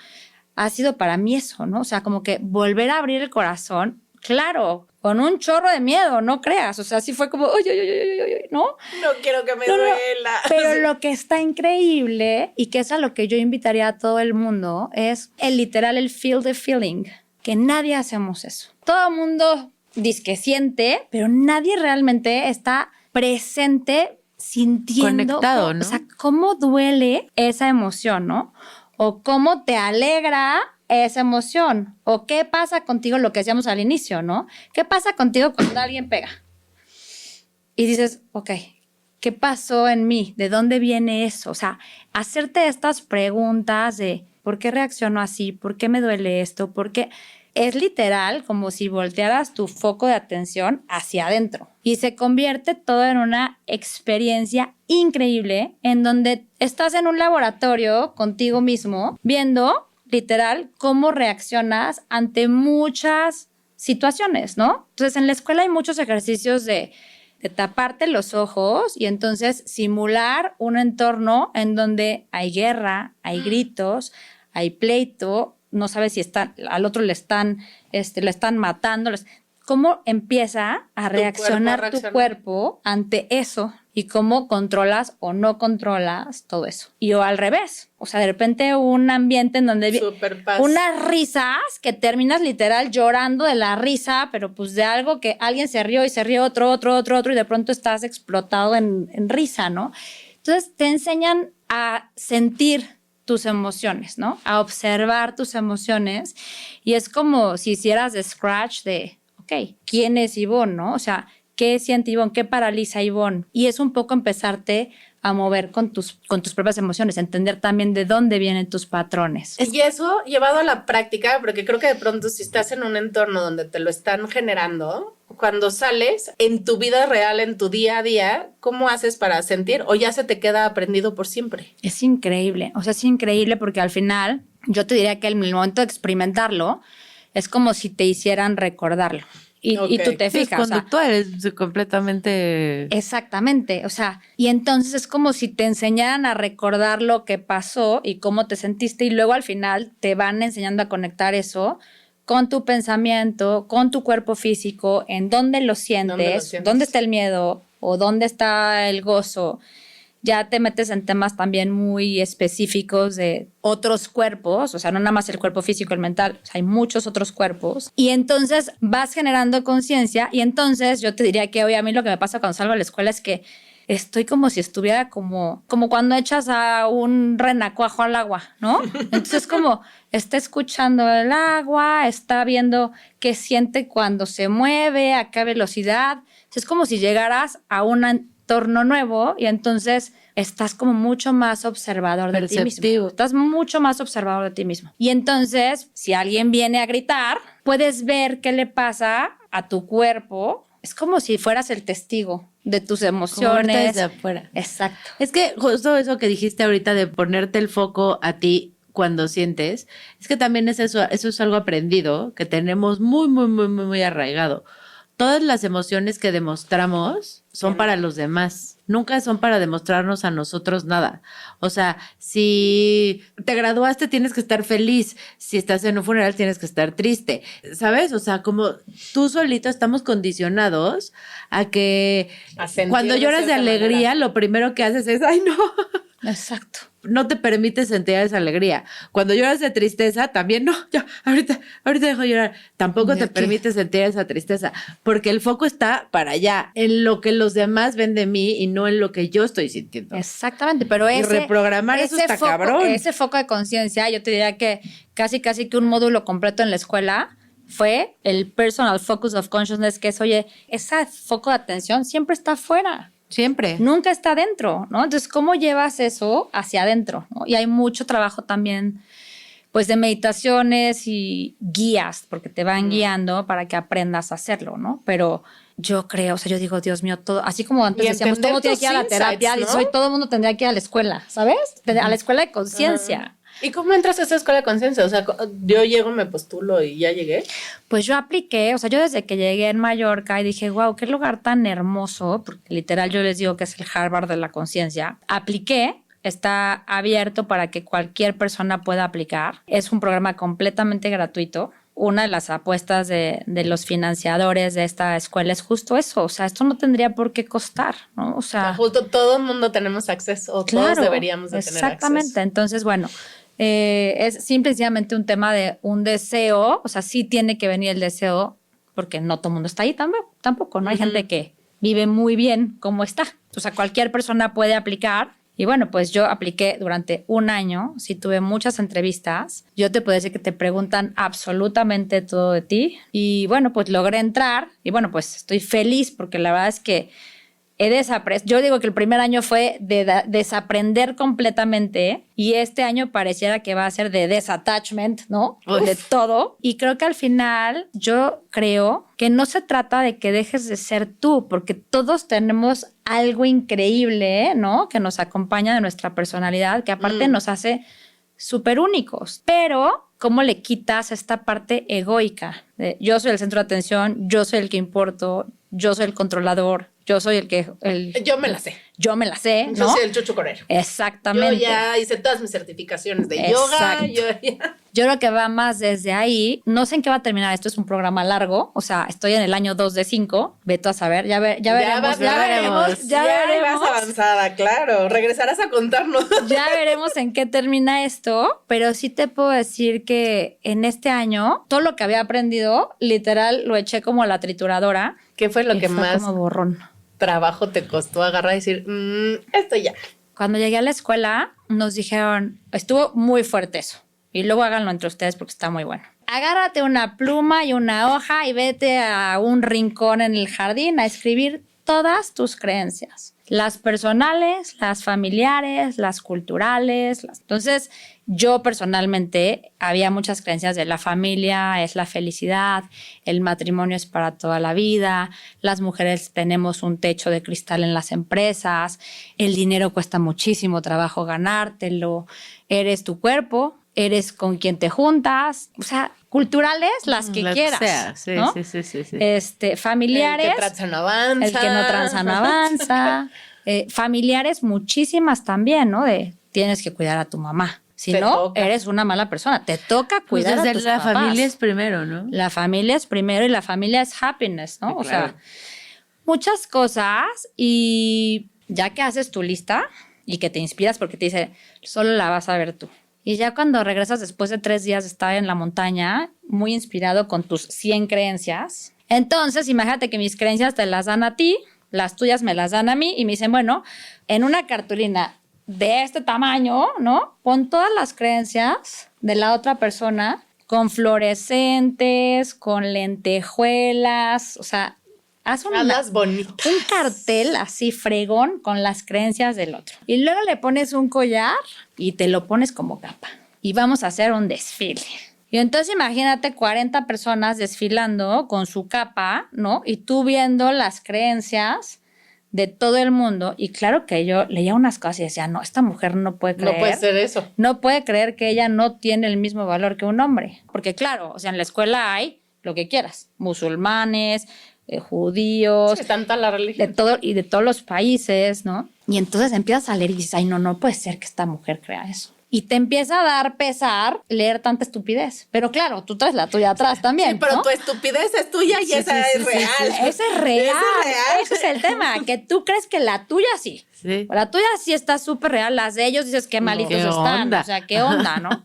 ha sido para mí eso, ¿no? O sea, como que volver a abrir el corazón, claro, con un chorro de miedo, no creas. O sea, sí fue como, oye, ¿no?
No quiero que me duela.
Pero lo que está increíble, y que es a lo que yo invitaría a todo el mundo, es el feel the feeling, que nadie hacemos eso. Todo el mundo disque siente, pero nadie realmente está presente sintiendo.
Conectado, ¿no?
O sea, cómo duele esa emoción, ¿no? O cómo te alegra esa emoción. O qué pasa contigo, lo que decíamos al inicio, ¿no? ¿Qué pasa contigo cuando alguien pega? Y dices, ok, ¿qué pasó en mí? ¿De dónde viene eso? O sea, hacerte estas preguntas de ¿por qué reacciono así? ¿Por qué me duele esto? ¿Por qué? Es literal como si voltearas tu foco de atención hacia adentro y se convierte todo en una experiencia increíble en donde estás en un laboratorio contigo mismo viendo literal cómo reaccionas ante muchas situaciones, ¿no? Entonces en la escuela hay muchos ejercicios de taparte los ojos y entonces simular un entorno en donde hay guerra, hay gritos, hay pleito, no sabes si al otro le están matando. ¿Cómo empieza a reaccionar tu cuerpo ante eso? Y cómo controlas o no controlas todo eso. Y o al revés. O sea, de repente un ambiente en donde unas risas que terminas literal llorando de la risa, pero pues de algo que alguien se rió y se rió otro, y de pronto estás explotado en risa, ¿no? Entonces te enseñan a sentir tus emociones, ¿no? A observar tus emociones. Y es como si hicieras de scratch de, ok, ¿quién es Ivonne, no? O sea, ¿qué siente Ivonne? ¿Qué paraliza Ivonne? Y es un poco empezarte a mover con tus propias emociones, entender también de dónde vienen tus patrones.
Y eso llevado a la práctica, porque creo que de pronto si estás en un entorno donde te lo están generando, cuando sales en tu vida real, en tu día a día, ¿cómo haces para sentir? ¿O ya se te queda aprendido por siempre?
Es increíble, o sea, es increíble porque al final yo te diría que el momento de experimentarlo es como si te hicieran recordarlo. Y tú te fijas.
Es conductual, es completamente...
Exactamente, o sea, y entonces es como si te enseñaran a recordar lo que pasó y cómo te sentiste y luego al final te van enseñando a conectar eso con tu pensamiento, con tu cuerpo físico, en dónde lo sientes, dónde está el miedo o dónde está el gozo. Ya te metes en temas también muy específicos de otros cuerpos, o sea, no nada más el cuerpo físico, el mental, o sea, hay muchos otros cuerpos. Y entonces vas generando conciencia y entonces yo te diría que hoy a mí lo que me pasa cuando salgo a la escuela es que estoy como si estuviera como cuando echas a un renacuajo al agua, ¿no? Entonces como está escuchando el agua, está viendo qué siente cuando se mueve, a qué velocidad. Es como si llegaras a un entorno nuevo y entonces estás como mucho más observador de ti mismo. Estás mucho más observador de ti mismo. Y entonces, si alguien viene a gritar, puedes ver qué le pasa a tu cuerpo. Es como si fueras el testigo de tus emociones.
Desde afuera.
Exacto.
Es que justo eso que dijiste ahorita de ponerte el foco a ti cuando sientes, es que también es eso es algo aprendido que tenemos muy, muy, muy, muy, muy arraigado. Todas las emociones que demostramos son para los demás, nunca son para demostrarnos a nosotros nada. O sea, si te graduaste tienes que estar feliz, si estás en un funeral tienes que estar triste, ¿sabes? O sea, como tú solito estamos condicionados a que cuando lloras de alegría, lo primero que haces es, ¡ay, no!
Exacto.
No te permite sentir esa alegría. Cuando lloras de tristeza, también no, ya, ahorita dejo llorar. Tampoco te permite sentir esa tristeza, porque el foco está para allá, en lo que los demás ven de mí y no en lo que yo estoy sintiendo.
Exactamente, pero
reprogramar eso está cabrón.
Ese foco de conciencia, yo te diría que casi que un módulo completo en la escuela fue el Personal Focus of Consciousness, que es, oye, ese foco de atención siempre está afuera.
Siempre.
Nunca está adentro, ¿no? Entonces, ¿cómo llevas eso hacia adentro, ¿no? Y hay mucho trabajo también, pues, de meditaciones y guías, porque te van guiando para que aprendas a hacerlo, ¿no? Pero yo creo, o sea, yo digo, Dios mío, todo, así como antes decíamos, todo tiene que ir a la terapia, ¿no? Y todo el mundo tendría que ir a la escuela, ¿sabes? A la escuela de conciencia.
¿Y cómo entras a esa escuela de conciencia? O sea, yo llego, me postulo y ya llegué.
Pues yo apliqué, o sea, yo desde que llegué en Mallorca y dije, wow, qué lugar tan hermoso, porque literal yo les digo que es el Harvard de la conciencia. Apliqué, está abierto para que cualquier persona pueda aplicar. Es un programa completamente gratuito. Una de las apuestas de los financiadores de esta escuela es justo eso. O sea, esto no tendría por qué costar, ¿no? O sea,
justo todo el mundo tenemos acceso, o
claro,
todos deberíamos de tener acceso.
Exactamente. Entonces, bueno, es simplemente un tema de un deseo. O sea, sí tiene que venir el deseo, porque no todo el mundo está ahí tampoco, ¿no? Hay gente que vive muy bien como está. O sea, cualquier persona puede aplicar. Y bueno, pues yo apliqué durante un año, sí tuve muchas entrevistas. Yo te puedo decir que te preguntan absolutamente todo de ti. Y bueno, pues logré entrar y bueno, pues estoy feliz porque la verdad es que he desaprendido. Yo digo que el primer año fue de desaprender completamente y este año pareciera que va a ser de desattachment, ¿no?
Uf.
De todo. Y creo que al final yo creo que no se trata de que dejes de ser tú, porque todos tenemos algo increíble, ¿no? Que nos acompaña de nuestra personalidad, que aparte nos hace súper únicos. Pero ¿cómo le quitas esta parte egoica? De, yo soy el centro de atención, yo soy el que importo, yo soy el controlador, yo soy el que...
Yo me la sé.
Yo me la sé, ¿no?
Yo soy el chucho corero.
Exactamente.
Yo ya hice todas mis certificaciones de
Exacto.
yoga.
Yo creo que va más desde ahí. No sé en qué va a terminar. Esto es un programa largo. O sea, estoy en el año 2 de 5. Vete a saber. Ya veremos.
Ya vas avanzada, claro. Regresarás a contarnos.
Ya veremos en qué termina esto. Pero sí te puedo decir que en este año, todo lo que había aprendido, literal, lo eché como a la trituradora.
¿Qué fue lo que
fue
más
como borrón
trabajo te costó agarrar y decir, esto ya?
Cuando llegué a la escuela, nos dijeron, estuvo muy fuerte eso. Y luego háganlo entre ustedes porque está muy bueno. Agárrate una pluma y una hoja y vete a un rincón en el jardín a escribir todas tus creencias. las personales, las familiares, las culturales. Entonces, yo personalmente había muchas creencias de la familia es la felicidad, el matrimonio es para toda la vida, las mujeres tenemos un techo de cristal en las empresas, el dinero cuesta muchísimo trabajo ganártelo, eres tu cuerpo, eres con quien te juntas, o sea, culturales las que quieras,
sea. Sí,
¿no?
sí.
Familiares,
El que tranza no avanza.
el que no tranza no avanza. Familiares muchísimas también, ¿no? De tienes que cuidar a tu mamá. Si
Te
no,
toca.
eres una mala persona. Te toca
Pues
cuidar a
desde
tus
la
papás.
familia es primero, ¿no?
La familia es primero y la familia es happiness, ¿no?
Sí,
O
claro.
sea, muchas cosas y ya que haces tu lista y que te inspiras porque te dice, solo la vas a ver tú. Y ya cuando regresas después de 3 días de estar en la montaña, muy inspirado con tus 100 creencias, entonces imagínate que mis creencias te las dan a ti, las tuyas me las dan a mí y me dicen, bueno, en una cartulina de este tamaño, ¿no? Pon todas las creencias de la otra persona con fluorescentes, con lentejuelas, o sea, haz un cartel así fregón con las creencias del otro. Y luego le pones un collar y te lo pones como capa. Y vamos a hacer un desfile. Y entonces imagínate 40 personas desfilando con su capa, ¿no? Y tú viendo las creencias de todo el mundo. Y claro que yo leía unas cosas y decía, no, esta mujer no puede creer.
No puede ser eso.
No puede creer que ella no tiene el mismo valor que un hombre. Porque claro, o sea, en la escuela hay lo que quieras. Musulmanes, judíos.
Sí, tanta la religión.
De todo, y de todos los países, ¿no? Y entonces empiezas a leer y dices, ay, no puede ser que esta mujer crea eso. Y te empieza a dar pesar leer tanta estupidez. Pero claro, tú traes la tuya atrás también,
Sí, pero
¿no?
tu estupidez es tuya y esa es real.
Ese es real. Ese es el tema, que tú crees que la tuya sí.
Sí.
La tuya sí está súper real, las de ellos dices qué malitos
¿Qué
están.
onda?
O sea, qué onda, ¿no?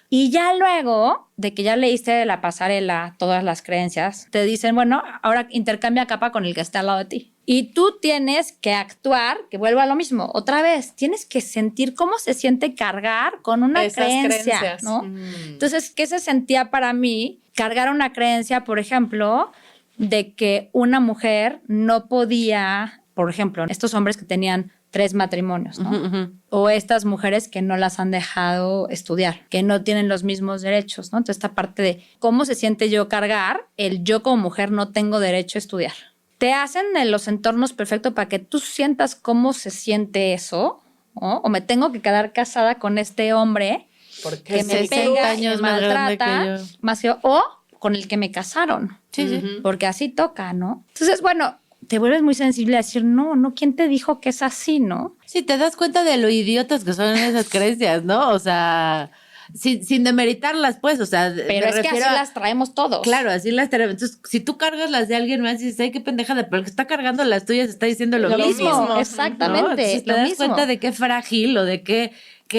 Y ya luego de que ya leíste de la pasarela todas las creencias, te dicen, bueno, ahora intercambia capa con el que está al lado de ti. Y tú tienes que actuar, que vuelva a lo mismo, otra vez, tienes que sentir cómo se siente cargar con una
Esas
creencia,
creencias.
¿no? Entonces, ¿qué se sentía para mí? Cargar una creencia, por ejemplo, de que una mujer no podía, por ejemplo, estos hombres que tenían 3 matrimonios, ¿no? O estas mujeres que no las han dejado estudiar, que no tienen los mismos derechos, ¿no? Entonces, esta parte de cómo se siente yo cargar, el yo como mujer no tengo derecho a estudiar. Te hacen en los entornos perfectos para que tú sientas cómo se siente eso, ¿no? O me tengo que quedar casada con este hombre
Porque
que me
60
pega,
años
me
más grande
maltrata,
que yo.
más que o con el que me casaron.
Sí.
Porque así toca, ¿no? Entonces, bueno, te vuelves muy sensible a decir, no, ¿quién te dijo que es así, no?
Sí, te das cuenta de lo idiotas que son esas creencias, ¿no? O sea, sin demeritarlas, pues, o sea,
Pero es que así las traemos todos.
Claro, así las tenemos. Entonces, si tú cargas las de alguien más y dices, ay, qué pendejada, pero el que está cargando las tuyas está diciendo lo mismo.
mismo.
Exactamente.
¿no? Entonces, te
lo
das
mismo.
cuenta de qué frágil o de qué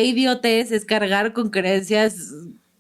idiotez es cargar con creencias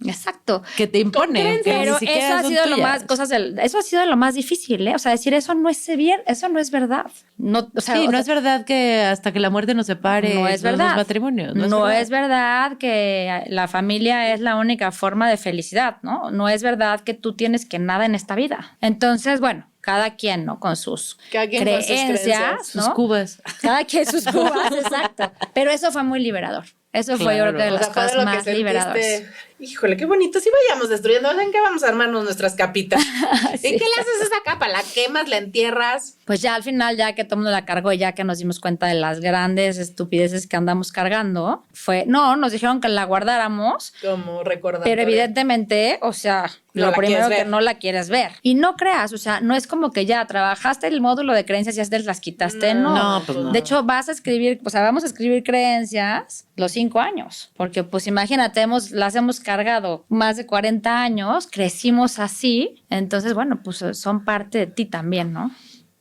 Exacto.
que te imponen. que
Pero
ni siquiera
eso ha
son
sido lo
tuyas.
más, eso ha sido lo más difícil, ¿eh? O sea, decir eso no es bien, eso no es verdad. No, o sea,
Sí, no es verdad que hasta que la muerte nos separe
no es verdad.
los matrimonios.
No es verdad que la familia es la única forma de felicidad, ¿no? No es verdad que tú tienes que nada en esta vida. Entonces, bueno, cada quien, ¿no? Con sus
Cada quien con sus creencias,
¿no?
Sus cubas.
Cada quien sus cubas, exacto. Pero eso fue muy liberador. Eso fue, yo creo que de
O
las
sea, fue de
cosas
lo que
más
sentiste.
liberadoras.
Híjole, qué bonito. Si vayamos destruyendo, ¿en qué vamos a armarnos nuestras capitas?
Sí.
¿En qué le haces esa capa? ¿La quemas, la entierras?
Pues ya al final, ya que todo el mundo la cargó y ya que nos dimos cuenta de las grandes estupideces que andamos cargando, nos dijeron que la guardáramos,
Como recordar.
pero evidentemente, o sea,
No
lo
la
primero
quieres
que
ver.
no la quieres ver. Y no creas, o sea, no es como que ya trabajaste el módulo de creencias y ya te las quitaste, no.
No, pues no.
De hecho, vamos a escribir creencias los 5 años, porque pues imagínate, las hemos cargado más de 40 años, crecimos así, entonces, bueno, pues son parte de ti también, ¿no?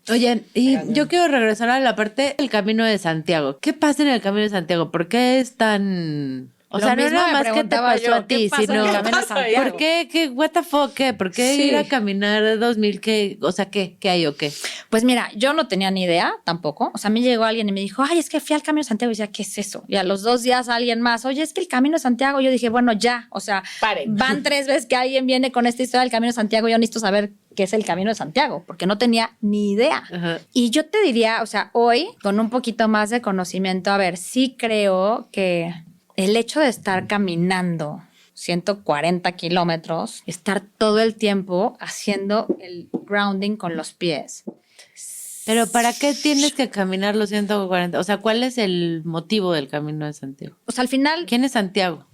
Oye, y yo quiero regresar a la parte del Camino de Santiago. ¿Qué pasa en el Camino de Santiago? ¿Por qué es tan...? O
Lo
sea, no
mismo
nada
me
más que te
preguntaba
pasó
yo,
a
¿qué
ti,
pasa en
sino...
el Camino de Santiago?
¿Por qué? ¿Qué? ¿What the fuck? ¿Qué? ¿Por qué
Sí.
ir a caminar 2000? ¿Qué? O sea, ¿qué hay o qué?
Pues mira, yo no tenía ni idea tampoco. O sea, a mí llegó alguien y me dijo, ay, es que fui al Camino de Santiago. Y decía, ¿qué es eso? Y a los 2 días alguien más, oye, es que el Camino de Santiago. Yo dije, bueno, ya. O sea,
Paren.
van 3 veces que alguien viene con esta historia del Camino de Santiago. Yo necesito saber qué es el Camino de Santiago, porque no tenía ni idea.
Ajá.
Y yo te diría, o sea, hoy, con un poquito más de conocimiento, a ver, sí creo que el hecho de estar caminando 140 kilómetros, estar todo el tiempo haciendo el grounding con los pies.
Pero ¿para qué tienes que caminar los 140? O sea, ¿cuál es el motivo del Camino de Santiago?
O sea, al final,
¿Quién es Santiago?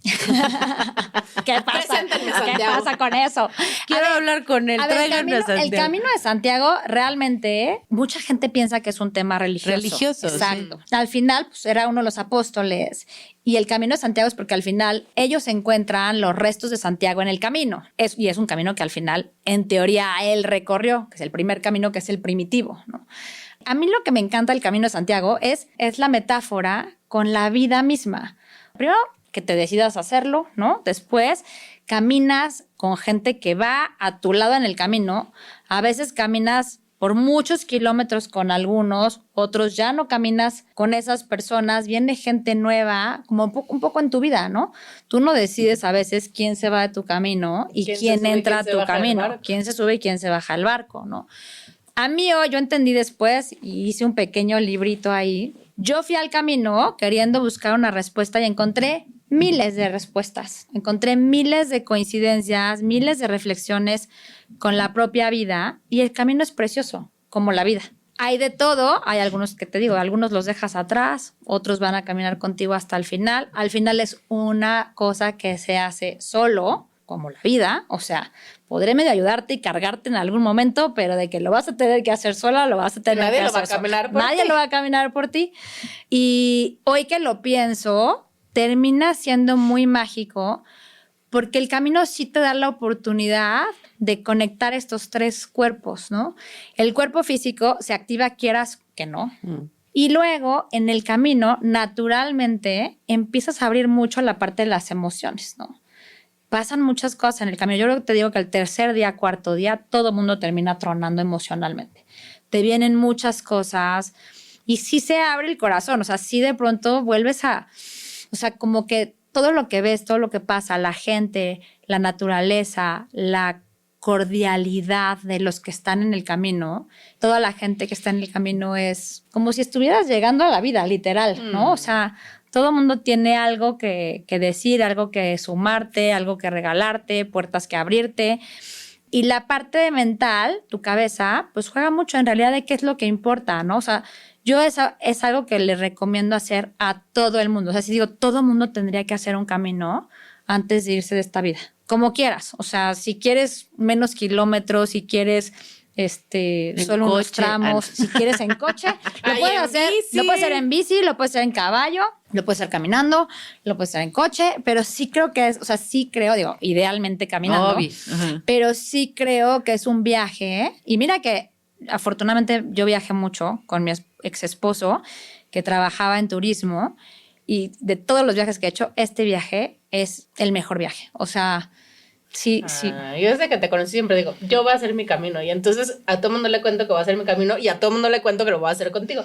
¿qué pasa?
Preséntenme a
¿Qué
Santiago.
pasa con eso?
Quiero hablar con él,
A ver,
tráiganme a Santiago.
el Camino de Santiago realmente, mucha gente piensa que es un tema religioso.
Religioso,
Exacto. Al final, pues era uno de los apóstoles. Y el Camino de Santiago es porque al final ellos encuentran los restos de Santiago en el camino. Y es un camino que al final, en teoría, él recorrió, que es el primer camino, que es el primitivo, ¿no? A mí lo que me encanta del Camino de Santiago es la metáfora con la vida misma. Primero, que te decidas hacerlo, ¿no? Después, caminas con gente que va a tu lado en el camino. A veces caminas por muchos kilómetros con algunos, otros ya no caminas con esas personas, viene gente nueva, como un poco en tu vida, ¿no? Tú no decides a veces quién se va de tu camino y quién entra a tu camino, quién se sube y quién se baja al barco, ¿no? A mí hoy yo entendí después y hice un pequeño librito ahí. Yo fui al camino queriendo buscar una respuesta y encontré miles de respuestas. Encontré miles de coincidencias, miles de reflexiones con la propia vida y el camino es precioso, como la vida. Hay de todo, hay algunos que te digo, algunos los dejas atrás, otros van a caminar contigo hasta el final. Al final es una cosa que se hace solo, como la vida, o sea, podré medio ayudarte y cargarte en algún momento, pero de que lo vas a tener que hacer sola, lo vas a tener que hacer sola. Nadie lo va a caminar por ti. Y hoy que lo pienso, termina siendo muy mágico porque el camino sí te da la oportunidad de conectar estos tres cuerpos, ¿no? El cuerpo físico se activa quieras que no. Y luego, en el camino, naturalmente, empiezas a abrir mucho la parte de las emociones, ¿no? Pasan muchas cosas en el camino. Yo creo que te digo que el tercer día, cuarto día, todo el mundo termina tronando emocionalmente. Te vienen muchas cosas y sí se abre el corazón. O sea, sí de pronto vuelves a... O sea, como que todo lo que ves, todo lo que pasa, la gente, la naturaleza, la cordialidad de los que están en el camino, toda la gente que está en el camino es como si estuvieras llegando a la vida, literal, ¿no? O sea, todo el mundo tiene algo que decir, algo que sumarte, algo que regalarte, puertas que abrirte. Y la parte mental, tu cabeza, pues juega mucho en realidad de qué es lo que importa, ¿no? O sea, yo es algo que le recomiendo hacer a todo el mundo. O sea, si digo, todo el mundo tendría que hacer un camino antes de irse de esta vida. Como quieras. O sea, si quieres menos kilómetros, si quieres solo unos tramos, si quieres en coche, lo puedes hacer. Lo puedes hacer en bici, lo puedes hacer en caballo, lo puedes hacer caminando, lo puedes hacer en coche, pero sí creo que es, o sea, sí creo, digo, idealmente caminando, pero sí creo que es un viaje. Y mira que afortunadamente yo viajé mucho con mi ex esposo que trabajaba en turismo y de todos los viajes que he hecho, este viaje es el mejor viaje. O sea, sí.
Yo desde que te conocí siempre digo, yo voy a hacer mi camino y entonces a todo mundo le cuento que voy a hacer mi camino y a todo mundo le cuento que lo voy a hacer contigo.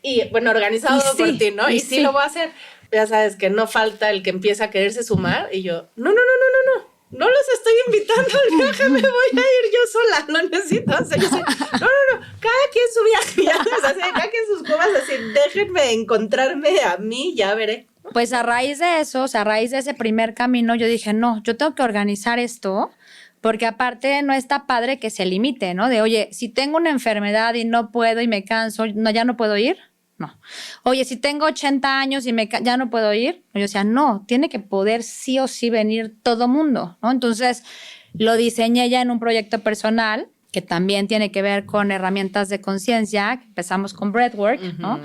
Y bueno, organizado por ti, ¿no? Y sí lo voy a hacer. Ya sabes que no falta el que empieza a quererse sumar y yo, no los estoy invitando al viaje, me voy a ir yo sola, lo necesito hacer. Yo soy, no, cada quien su viaje, ya, o sea, cada quien sus cosas, así, déjenme encontrarme a mí, ya veré.
Pues a raíz de eso, o sea, a raíz de ese primer camino, yo dije, no, yo tengo que organizar esto, porque aparte no está padre que se limite, ¿no? De, oye, si tengo una enfermedad y no puedo y me canso, no, ya no puedo ir. No. Oye, si tengo 80 años y ya no puedo ir. Yo decía, no, tiene que poder sí o sí venir todo mundo, ¿no? Entonces, lo diseñé ya en un proyecto personal que también tiene que ver con herramientas de conciencia. Empezamos con breathwork, ¿no?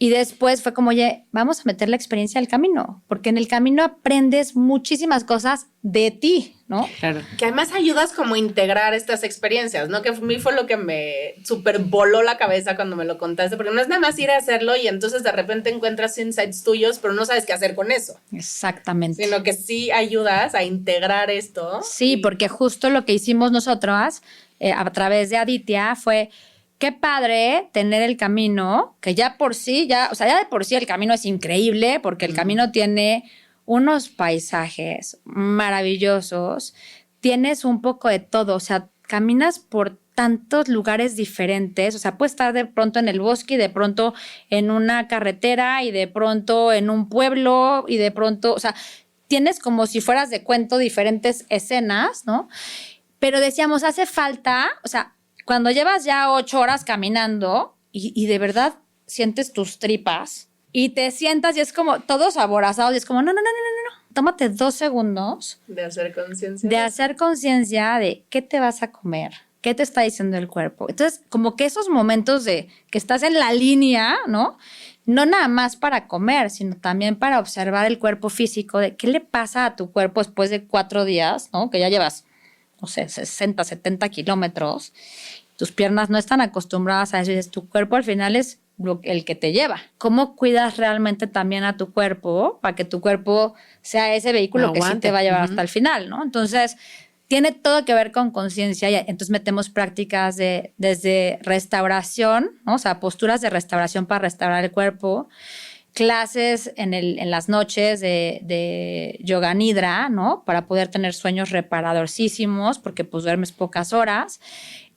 Y después fue como, oye, vamos a meter la experiencia al camino, porque en el camino aprendes muchísimas cosas de ti, ¿no?
Claro.
Que además ayudas como a integrar estas experiencias, ¿no? Que a mí fue lo que me súper voló la cabeza cuando me lo contaste, porque no es nada más ir a hacerlo y entonces de repente encuentras insights tuyos, pero no sabes qué hacer con eso.
Exactamente.
Sino que sí ayudas a integrar esto.
Sí, porque justo lo que hicimos nosotras a través de Aditya fue... Qué padre tener el camino, que ya por sí, ya de por sí el camino es increíble, porque el camino tiene unos paisajes maravillosos, tienes un poco de todo, o sea, caminas por tantos lugares diferentes, o sea, puedes estar de pronto en el bosque y de pronto en una carretera y de pronto en un pueblo y de pronto, o sea, tienes como si fueras de cuento diferentes escenas, ¿no? Pero decíamos, hace falta, o sea, cuando llevas ya 8 horas caminando y de verdad sientes tus tripas y te sientas y es como todos aborazados y es como, no, tómate 2 segundos.
De hacer conciencia.
De hacer conciencia de qué te vas a comer, qué te está diciendo el cuerpo. Entonces, como que esos momentos de que estás en la línea, ¿no? No nada más para comer, sino también para observar el cuerpo físico de qué le pasa a tu cuerpo después de 4 días, ¿no? Que ya llevas, no sé, 60, 70 kilómetros. Tus piernas no están acostumbradas a eso. Y tu cuerpo al final es el que te lleva. ¿Cómo cuidas realmente también a tu cuerpo para que tu cuerpo sea ese vehículo que sí te va a llevar hasta el final, ¿no? Entonces, tiene todo que ver con conciencia y entonces metemos prácticas desde restauración, ¿no? O sea, posturas de restauración para restaurar el cuerpo, clases en las noches de yoga nidra, ¿no? Para poder tener sueños reparadorcísimos porque pues duermes pocas horas.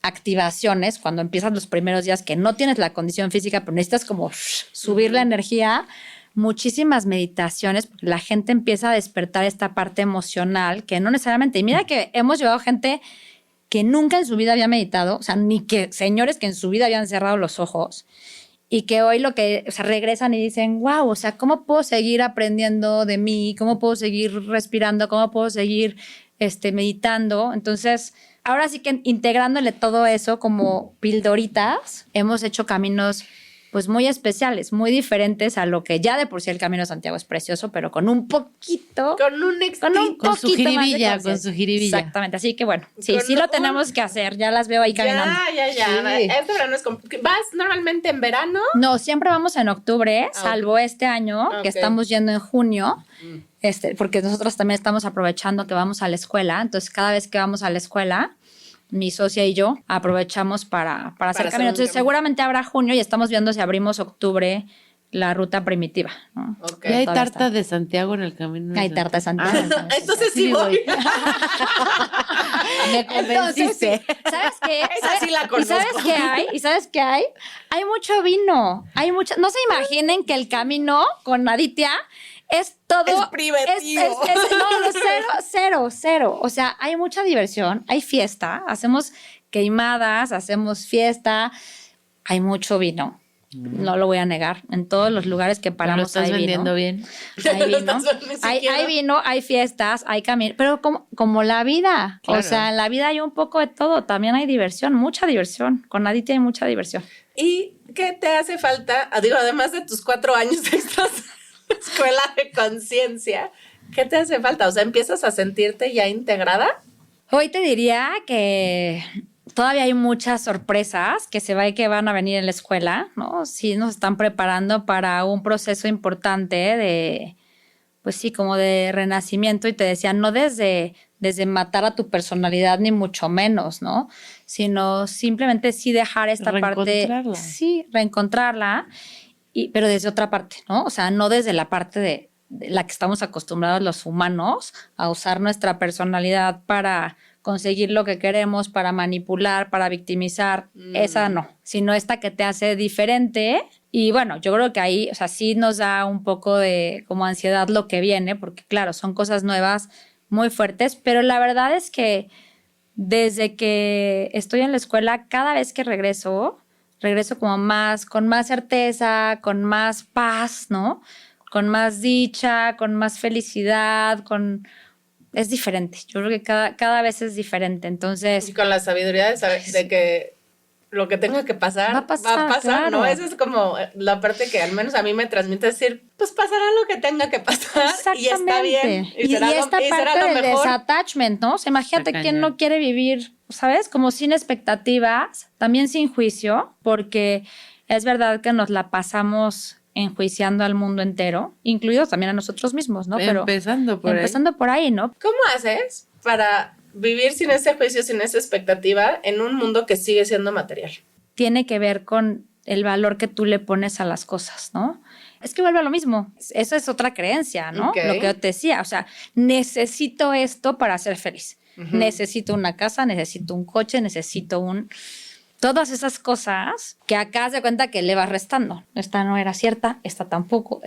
Activaciones, cuando empiezas los primeros días que no tienes la condición física, pero necesitas como subir la energía, muchísimas meditaciones, porque la gente empieza a despertar esta parte emocional que no necesariamente, y mira que hemos llevado gente que nunca en su vida había meditado, o sea, ni que señores que en su vida habían cerrado los ojos y que hoy regresan y dicen, wow, o sea, ¿cómo puedo seguir aprendiendo de mí? ¿Cómo puedo seguir respirando? ¿Cómo puedo seguir meditando? Entonces, ahora sí que integrándole todo eso como pildoritas, hemos hecho caminos pues muy especiales, muy diferentes a lo que ya de por sí el Camino de Santiago es precioso, pero con un poquito...
Con su jiribilla.
Exactamente, así que bueno, sí lo tenemos que hacer, ya las veo ahí caminando.
Ya. Sí. Este verano es ¿Vas normalmente en verano?
No, siempre vamos en octubre, salvo este año, que estamos yendo en junio, porque nosotros también estamos aprovechando que vamos a la escuela, entonces cada vez que vamos a la escuela, mi socia y yo aprovechamos para hacer camino. Entonces, seguramente habrá junio y estamos viendo si abrimos octubre la ruta primitiva, ¿no?
Okay. ¿Y hay tarta de Santiago en el camino?
Hay tarta de Santiago.
Entonces sí voy.
Me convenciste.
Entonces, ¿sabes qué?
Esa sí la conozco.
¿Y sabes qué hay? Hay mucho vino. No se imaginen que el camino con Aditya es todo.
Es privativo.
Cero. O sea, hay mucha diversión, hay fiesta, hacemos queimadas, hacemos fiesta, hay mucho vino. No lo voy a negar. En todos los lugares que paramos hay vino.
¿Lo estás vendiendo bien?
Hay vino, hay fiestas, hay camino. Pero como la vida. Claro. O sea, en la vida hay un poco de todo. También hay diversión, mucha diversión. Con Aditya hay mucha diversión.
¿Y qué te hace falta? Digo, además de tus 4 años extras escuela de conciencia, ¿qué te hace falta? O sea, ¿empiezas a sentirte ya integrada?
Hoy te diría que todavía hay muchas sorpresas que van a venir en la escuela, ¿no? Sí nos están preparando para un proceso importante de, pues sí, como de renacimiento. Y te decía, no desde matar a tu personalidad, ni mucho menos, ¿no? Sino simplemente sí dejar esta parte. Sí, reencontrarla. Pero desde otra parte, ¿no? O sea, no desde la parte de la que estamos acostumbrados los humanos a usar nuestra personalidad para conseguir lo que queremos, para manipular, para victimizar. Esa no, sino esta que te hace diferente. Y bueno, yo creo que ahí, o sea, sí nos da un poco de como ansiedad lo que viene, porque claro, son cosas nuevas muy fuertes, pero la verdad es que desde que estoy en la escuela, cada vez que regreso como con más certeza, con más paz, ¿no? Con más dicha, con más felicidad, es diferente. Yo creo que cada vez es diferente. Entonces,
y con la sabiduría de que lo que tenga que pasar, va a pasar,
claro.
¿no? Esa es como la parte que al menos a mí me transmite decir, pues pasará lo que tenga que pasar y está bien.
Y esta parte del desattachment, ¿no? O sea, imagínate quién no quiere vivir, ¿sabes? Como sin expectativas, también sin juicio, porque es verdad que nos la pasamos enjuiciando al mundo entero, incluidos también a nosotros mismos, ¿no? Pero
empezando
por ahí, ¿no?
¿Cómo haces para vivir sin ese juicio, sin esa expectativa en un mundo que sigue siendo material?
Tiene que ver con el valor que tú le pones a las cosas, ¿no? Es que vuelve a lo mismo. Eso es otra creencia, ¿no?
Okay.
Lo que yo te decía, o sea, necesito esto para ser feliz. Necesito una casa, necesito un coche, necesito todas esas cosas que acá se cuenta que le vas restando. Esta no era cierta, esta tampoco.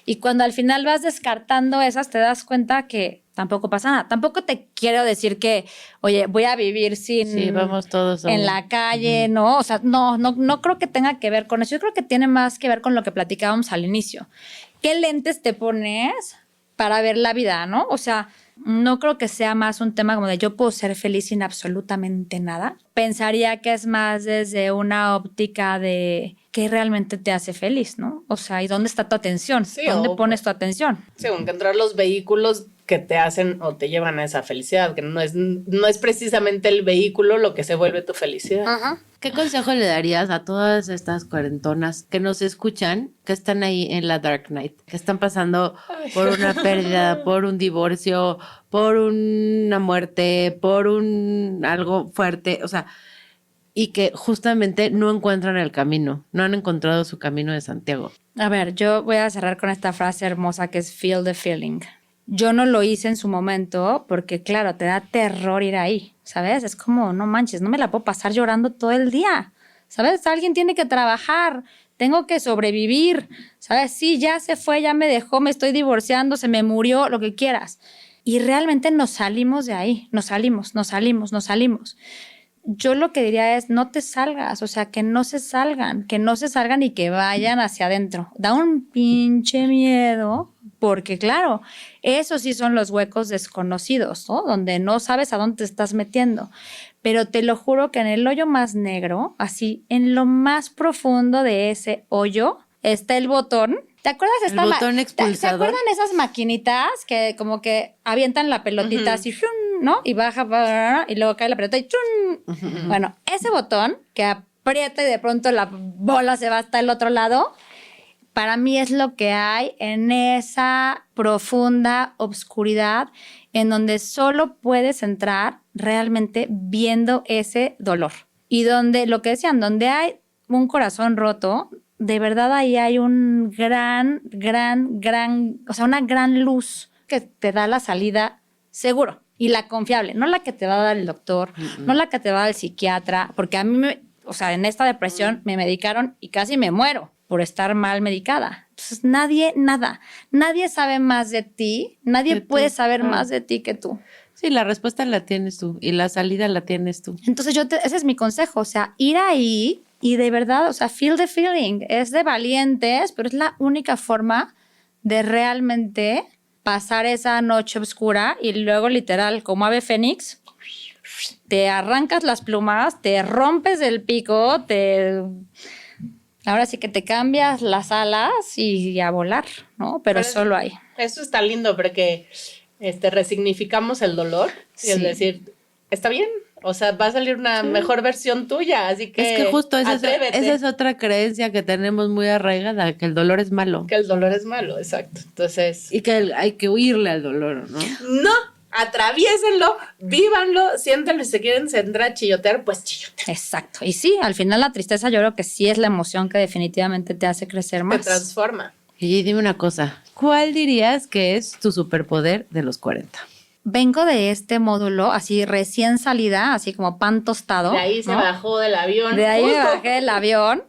Y cuando al final vas descartando esas, te das cuenta que tampoco pasa nada. Tampoco te quiero decir que, oye, voy a vivir sin...
vamos todos
en la calle, ¿no? O sea, no creo que tenga que ver con eso. Yo creo que tiene más que ver con lo que platicábamos al inicio. ¿Qué lentes te pones para ver la vida, no? O sea, no creo que sea más un tema como de yo puedo ser feliz sin absolutamente nada. Pensaría que es más desde una óptica de qué realmente te hace feliz, ¿no? O sea, ¿y dónde está tu atención?
Sí,
¿Dónde pones tu atención?
Sí, encontrar los vehículos que te hacen o te llevan a esa felicidad, que no es precisamente el vehículo lo que se vuelve tu felicidad.
Ajá.
¿Qué consejo le darías a todas estas cuarentonas que nos escuchan, que están ahí en la Dark Night, que están pasando por una pérdida, por un divorcio, por una muerte, por algo fuerte, o sea, y que justamente no encuentran el camino, no han encontrado su camino de Santiago?
A ver, yo voy a cerrar con esta frase hermosa que es feel the feeling. Yo no lo hice en su momento porque, claro, te da terror ir ahí, ¿sabes? Es como, no manches, no me la puedo pasar llorando todo el día, ¿sabes? Alguien tiene que trabajar, tengo que sobrevivir, ¿sabes? Sí, ya se fue, ya me dejó, me estoy divorciando, se me murió, lo que quieras. Y realmente nos salimos de ahí, nos salimos. Yo lo que diría es, no te salgas, o sea, que no se salgan y que vayan hacia adentro. Da un pinche miedo, porque claro, esos sí son los huecos desconocidos, ¿no? Donde no sabes a dónde te estás metiendo. Pero te lo juro que en el hoyo más negro, así, en lo más profundo de ese hoyo, está el botón. ¿Te acuerdas de esta
botón expulsador?
¿Se acuerdan esas maquinitas que como que avientan la pelotita así, ¿no? Y baja, y luego cae la pelota y ¡chun! Bueno, ese botón que aprieta y de pronto la bola se va hasta el otro lado, para mí es lo que hay en esa profunda obscuridad en donde solo puedes entrar realmente viendo ese dolor. Y donde, lo que decían, donde hay un corazón roto, de verdad ahí hay un gran, o sea, una gran luz que te da la salida seguro y la confiable, no la que te va a dar el doctor, no la que te va a dar el psiquiatra, porque a mí, o sea, en esta depresión me medicaron y casi me muero por estar mal medicada. Entonces nadie sabe más de ti, nadie puede saber más de ti que tú.
Sí, la respuesta la tienes tú y la salida la tienes tú.
Entonces ese es mi consejo, o sea, ir ahí y de verdad, o sea, feel the feeling. Es de valientes, pero es la única forma de realmente pasar esa noche oscura y luego literal, como ave fénix, te arrancas las plumas, te rompes el pico, ahora sí que te cambias las alas y a volar, ¿no? Pero solo ahí.
Eso está lindo porque resignificamos el dolor y el decir, está bien, o sea, va a salir una mejor versión tuya, así que
es que justo esa
atrévete.
es otra creencia que tenemos muy arraigada, que el dolor es malo.
Que el dolor es malo, exacto. Entonces...
Y que hay que huirle al dolor, ¿no?
No, atraviésenlo, vívanlo, siéntanlo y si se quieren centrar a chillotear, pues chillotear.
Exacto. Y sí, al final la tristeza yo creo que sí es la emoción que definitivamente te hace crecer más.
Te transforma.
Y dime una cosa, ¿cuál dirías que es tu superpoder de los 40?
Vengo de este módulo así recién salida, así como pan tostado.
De ahí se bajó del avión.
De ahí me bajé del avión,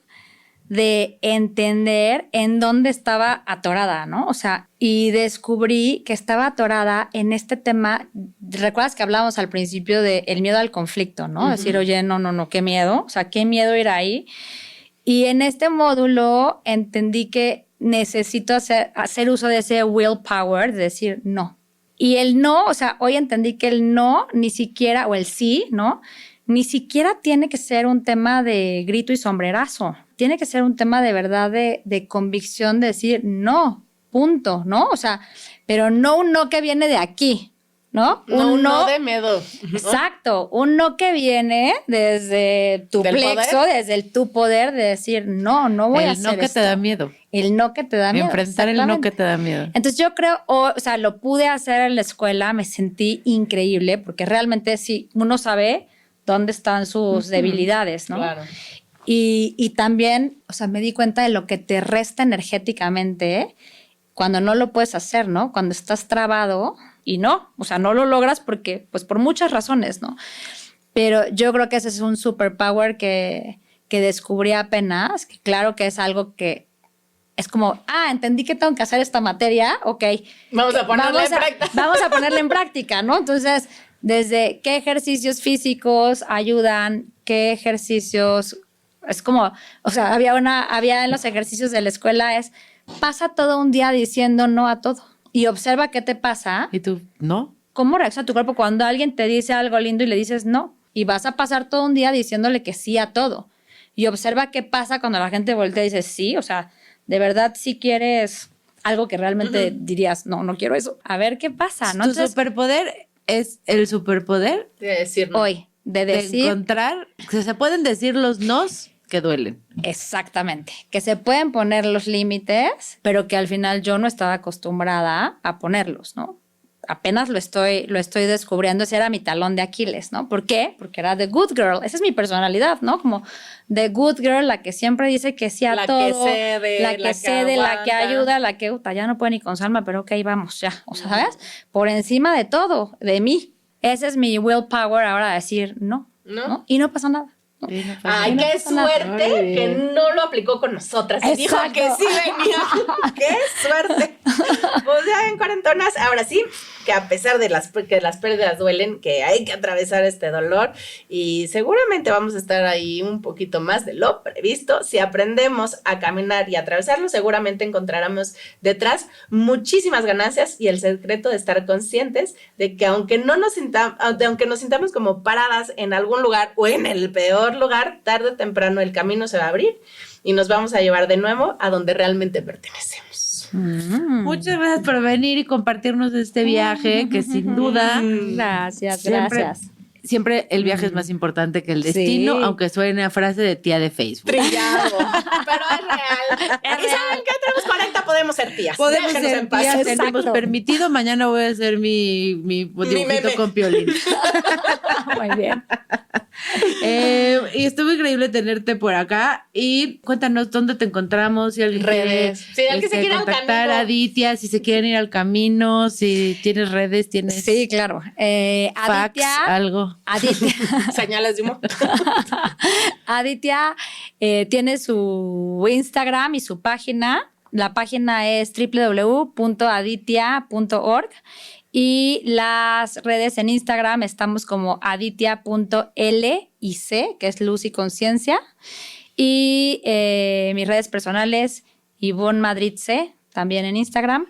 de entender en dónde estaba atorada, ¿no? O sea, y descubrí que estaba atorada en este tema. ¿Recuerdas que hablábamos al principio del miedo al conflicto, no? Decir, oye, no, qué miedo. O sea, qué miedo ir ahí. Y en este módulo entendí que necesito hacer uso de ese willpower, de decir no. Y el no, o sea, hoy entendí que el no ni siquiera, o el sí, ¿no? Ni siquiera tiene que ser un tema de grito y sombrerazo. Tiene que ser un tema de verdad de convicción, de decir no, punto, ¿no? O sea, pero no un no que viene de aquí, ¿no?
Un no de miedo.
Exacto, un no que viene desde tu plexo, desde tu poder de decir no voy a hacer esto.
El no que te da miedo.
El no que te da miedo.
Enfrentar el no que te da miedo.
Entonces yo creo, o sea, lo pude hacer en la escuela, me sentí increíble, porque realmente sí, uno sabe dónde están sus debilidades, ¿no?
Claro.
Y también, o sea, me di cuenta de lo que te resta energéticamente cuando no lo puedes hacer, ¿no? Cuando estás trabado, y no, o sea, no lo logras porque, pues por muchas razones, ¿no? Pero yo creo que ese es un superpower que descubrí apenas, que claro que es algo que es como, entendí que tengo que hacer esta materia, ok.
Vamos a ponerla en práctica.
Vamos a ponerla en práctica, ¿no? Entonces, desde qué ejercicios físicos ayudan, qué ejercicios, es como, o sea, había en los ejercicios de la escuela pasa todo un día diciendo no a todo y observa qué te pasa.
¿Y tú, no?
¿Cómo reacciona tu cuerpo cuando alguien te dice algo lindo y le dices no? Y vas a pasar todo un día diciéndole que sí a todo. Y observa qué pasa cuando la gente voltea y dice sí, o sea, de verdad si quieres algo que realmente dirías, no quiero eso. A ver qué pasa, ¿no?
Tu
Entonces,
superpoder es el superpoder
De decir no.
hoy, de decir...
encontrar, que se pueden decir los nos que duelen.
Exactamente, que se pueden poner los límites, pero que al final yo no estaba acostumbrada a ponerlos, ¿no? Apenas lo estoy descubriendo, ese era mi talón de Aquiles, ¿no? ¿Por qué? Porque era the good girl, esa es mi personalidad, ¿no? Como the good girl, la que siempre dice que sí a todo, la que cede, la que ayuda, la que ya no puede ni con Salma, pero ok, vamos, ya, o sea, ¿sabes? Por encima de todo, de mí. Ese es mi willpower ahora, decir no. Y no pasa nada. No.
Ay, qué suerte que no lo aplicó con nosotras. Y dijo que sí venía. ¡Qué suerte! Pues ya ven, cuarentonas, ahora sí, que a pesar de que las pérdidas duelen, que hay que atravesar este dolor y seguramente vamos a estar ahí un poquito más de lo previsto. Si aprendemos a caminar y a atravesarlo, seguramente encontraremos detrás muchísimas ganancias y el secreto de estar conscientes de que aunque nos sintamos como paradas en algún lugar o en el peor lugar, tarde o temprano el camino se va a abrir y nos vamos a llevar de nuevo a donde realmente pertenecemos.
Muchas gracias por venir y compartirnos este viaje que sin duda
gracias.
Siempre el viaje es más importante que el destino,
Sí.
aunque suene a frase de tía de Facebook.
Trillado, pero es real. ¿Y saben qué? Tenemos 40, podemos ser tías.
Podemos
Déjenos
ser
en paz.
tías,
Exacto.
tenemos permitido. Mañana voy a hacer mi dibujito
meme.
con Piolín.
Muy bien.
Y estuvo increíble tenerte por acá. Y cuéntanos dónde te encontramos, si alguien
Redes.
quiere
Si alguien se quiere al
contactar
camino.
a Aditya, si se quieren ir al camino, si tienes redes, tienes
Sí, claro.
fax, algo.
Aditya,
Señales de humo.
Aditya tiene su Instagram y su página. La página es www.aditya.org y las redes en Instagram estamos como aditya.lic, que es Luz y Conciencia. Y mis redes personales, Ivonne Madrid C, también en Instagram.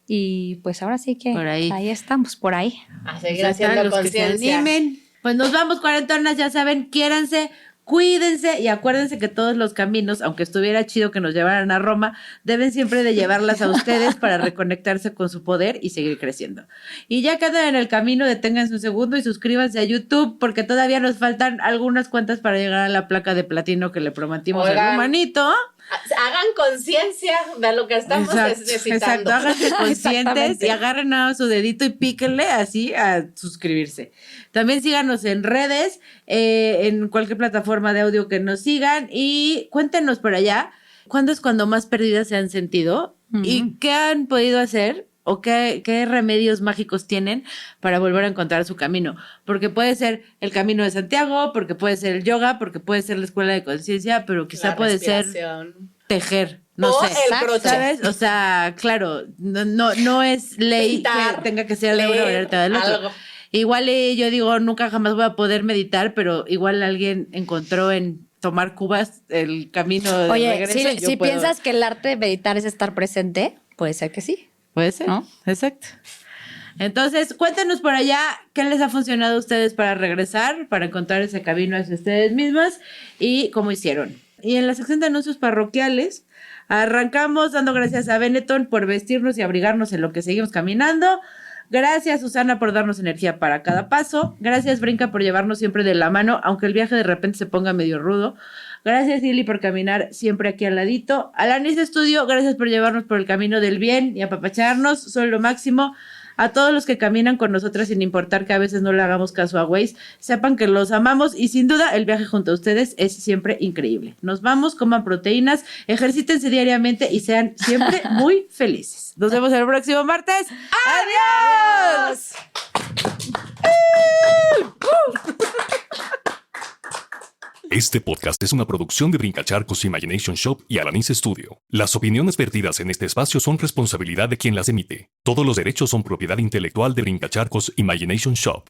Y pues ahora sí que
Por ahí.
estamos, por ahí.
A seguir
Pues
haciendo
los que se
conciencia.
animen. Pues nos vamos, cuarentonas, ya saben, quiéranse, cuídense y acuérdense que todos los caminos, aunque estuviera chido que nos llevaran a Roma, deben siempre de llevarlas a ustedes para reconectarse con su poder y seguir creciendo. Y ya que andan en el camino, deténganse un segundo y suscríbanse a YouTube porque todavía nos faltan algunas cuentas para llegar a la placa de platino que le prometimos
Oigan.
al humanito.
Hagan conciencia de lo que estamos necesitando.
Exacto, háganse conscientes
Exactamente.
y agarren a su dedito y píquenle así a suscribirse. También síganos en redes, en cualquier plataforma de audio que nos sigan y cuéntenos por allá cuándo es cuando más perdidas se han sentido y qué han podido hacer o qué remedios mágicos tienen para volver a encontrar su camino. Porque puede ser el camino de Santiago, porque puede ser el yoga, porque puede ser la escuela de conciencia, pero quizá
La
puede ser
respiración.
tejer, no
O
sé,
el crochet.
¿sabes? O sea, claro, no es ley
Pintar,
que tenga que ser de uno o
leer,
del otro.
algo.
Igual yo digo, nunca jamás voy a poder meditar, pero igual alguien encontró en tomar cubas el camino de
Oye,
regreso. y yo
si
puedo.
piensas que el arte de meditar es estar presente, puede ser que sí.
Puede ser,
¿no?
Exacto. Entonces, cuéntanos por allá qué les ha funcionado a ustedes para regresar, para encontrar ese camino hacia ustedes mismas y cómo hicieron. Y en la sección de anuncios parroquiales, arrancamos dando gracias a Benetton por vestirnos y abrigarnos en lo que seguimos caminando. Gracias, Susana, por darnos energía para cada paso. Gracias, Brinca, por llevarnos siempre de la mano, aunque el viaje de repente se ponga medio rudo. Gracias, Lili, por caminar siempre aquí al ladito. Alanis Estudio, gracias por llevarnos por el camino del bien y apapacharnos. Son lo máximo. A todos los que caminan con nosotras sin importar que a veces no le hagamos caso a Waze, sepan que los amamos y sin duda el viaje junto a ustedes es siempre increíble. Nos vamos, coman proteínas, ejercítense diariamente y sean siempre muy felices. Nos vemos el próximo martes. ¡Adiós!
Este podcast es una producción de Brincacharcos Imagination Shop y Alanis Studio. Las opiniones vertidas en este espacio son responsabilidad de quien las emite. Todos los derechos son propiedad intelectual de Brincacharcos Imagination Shop.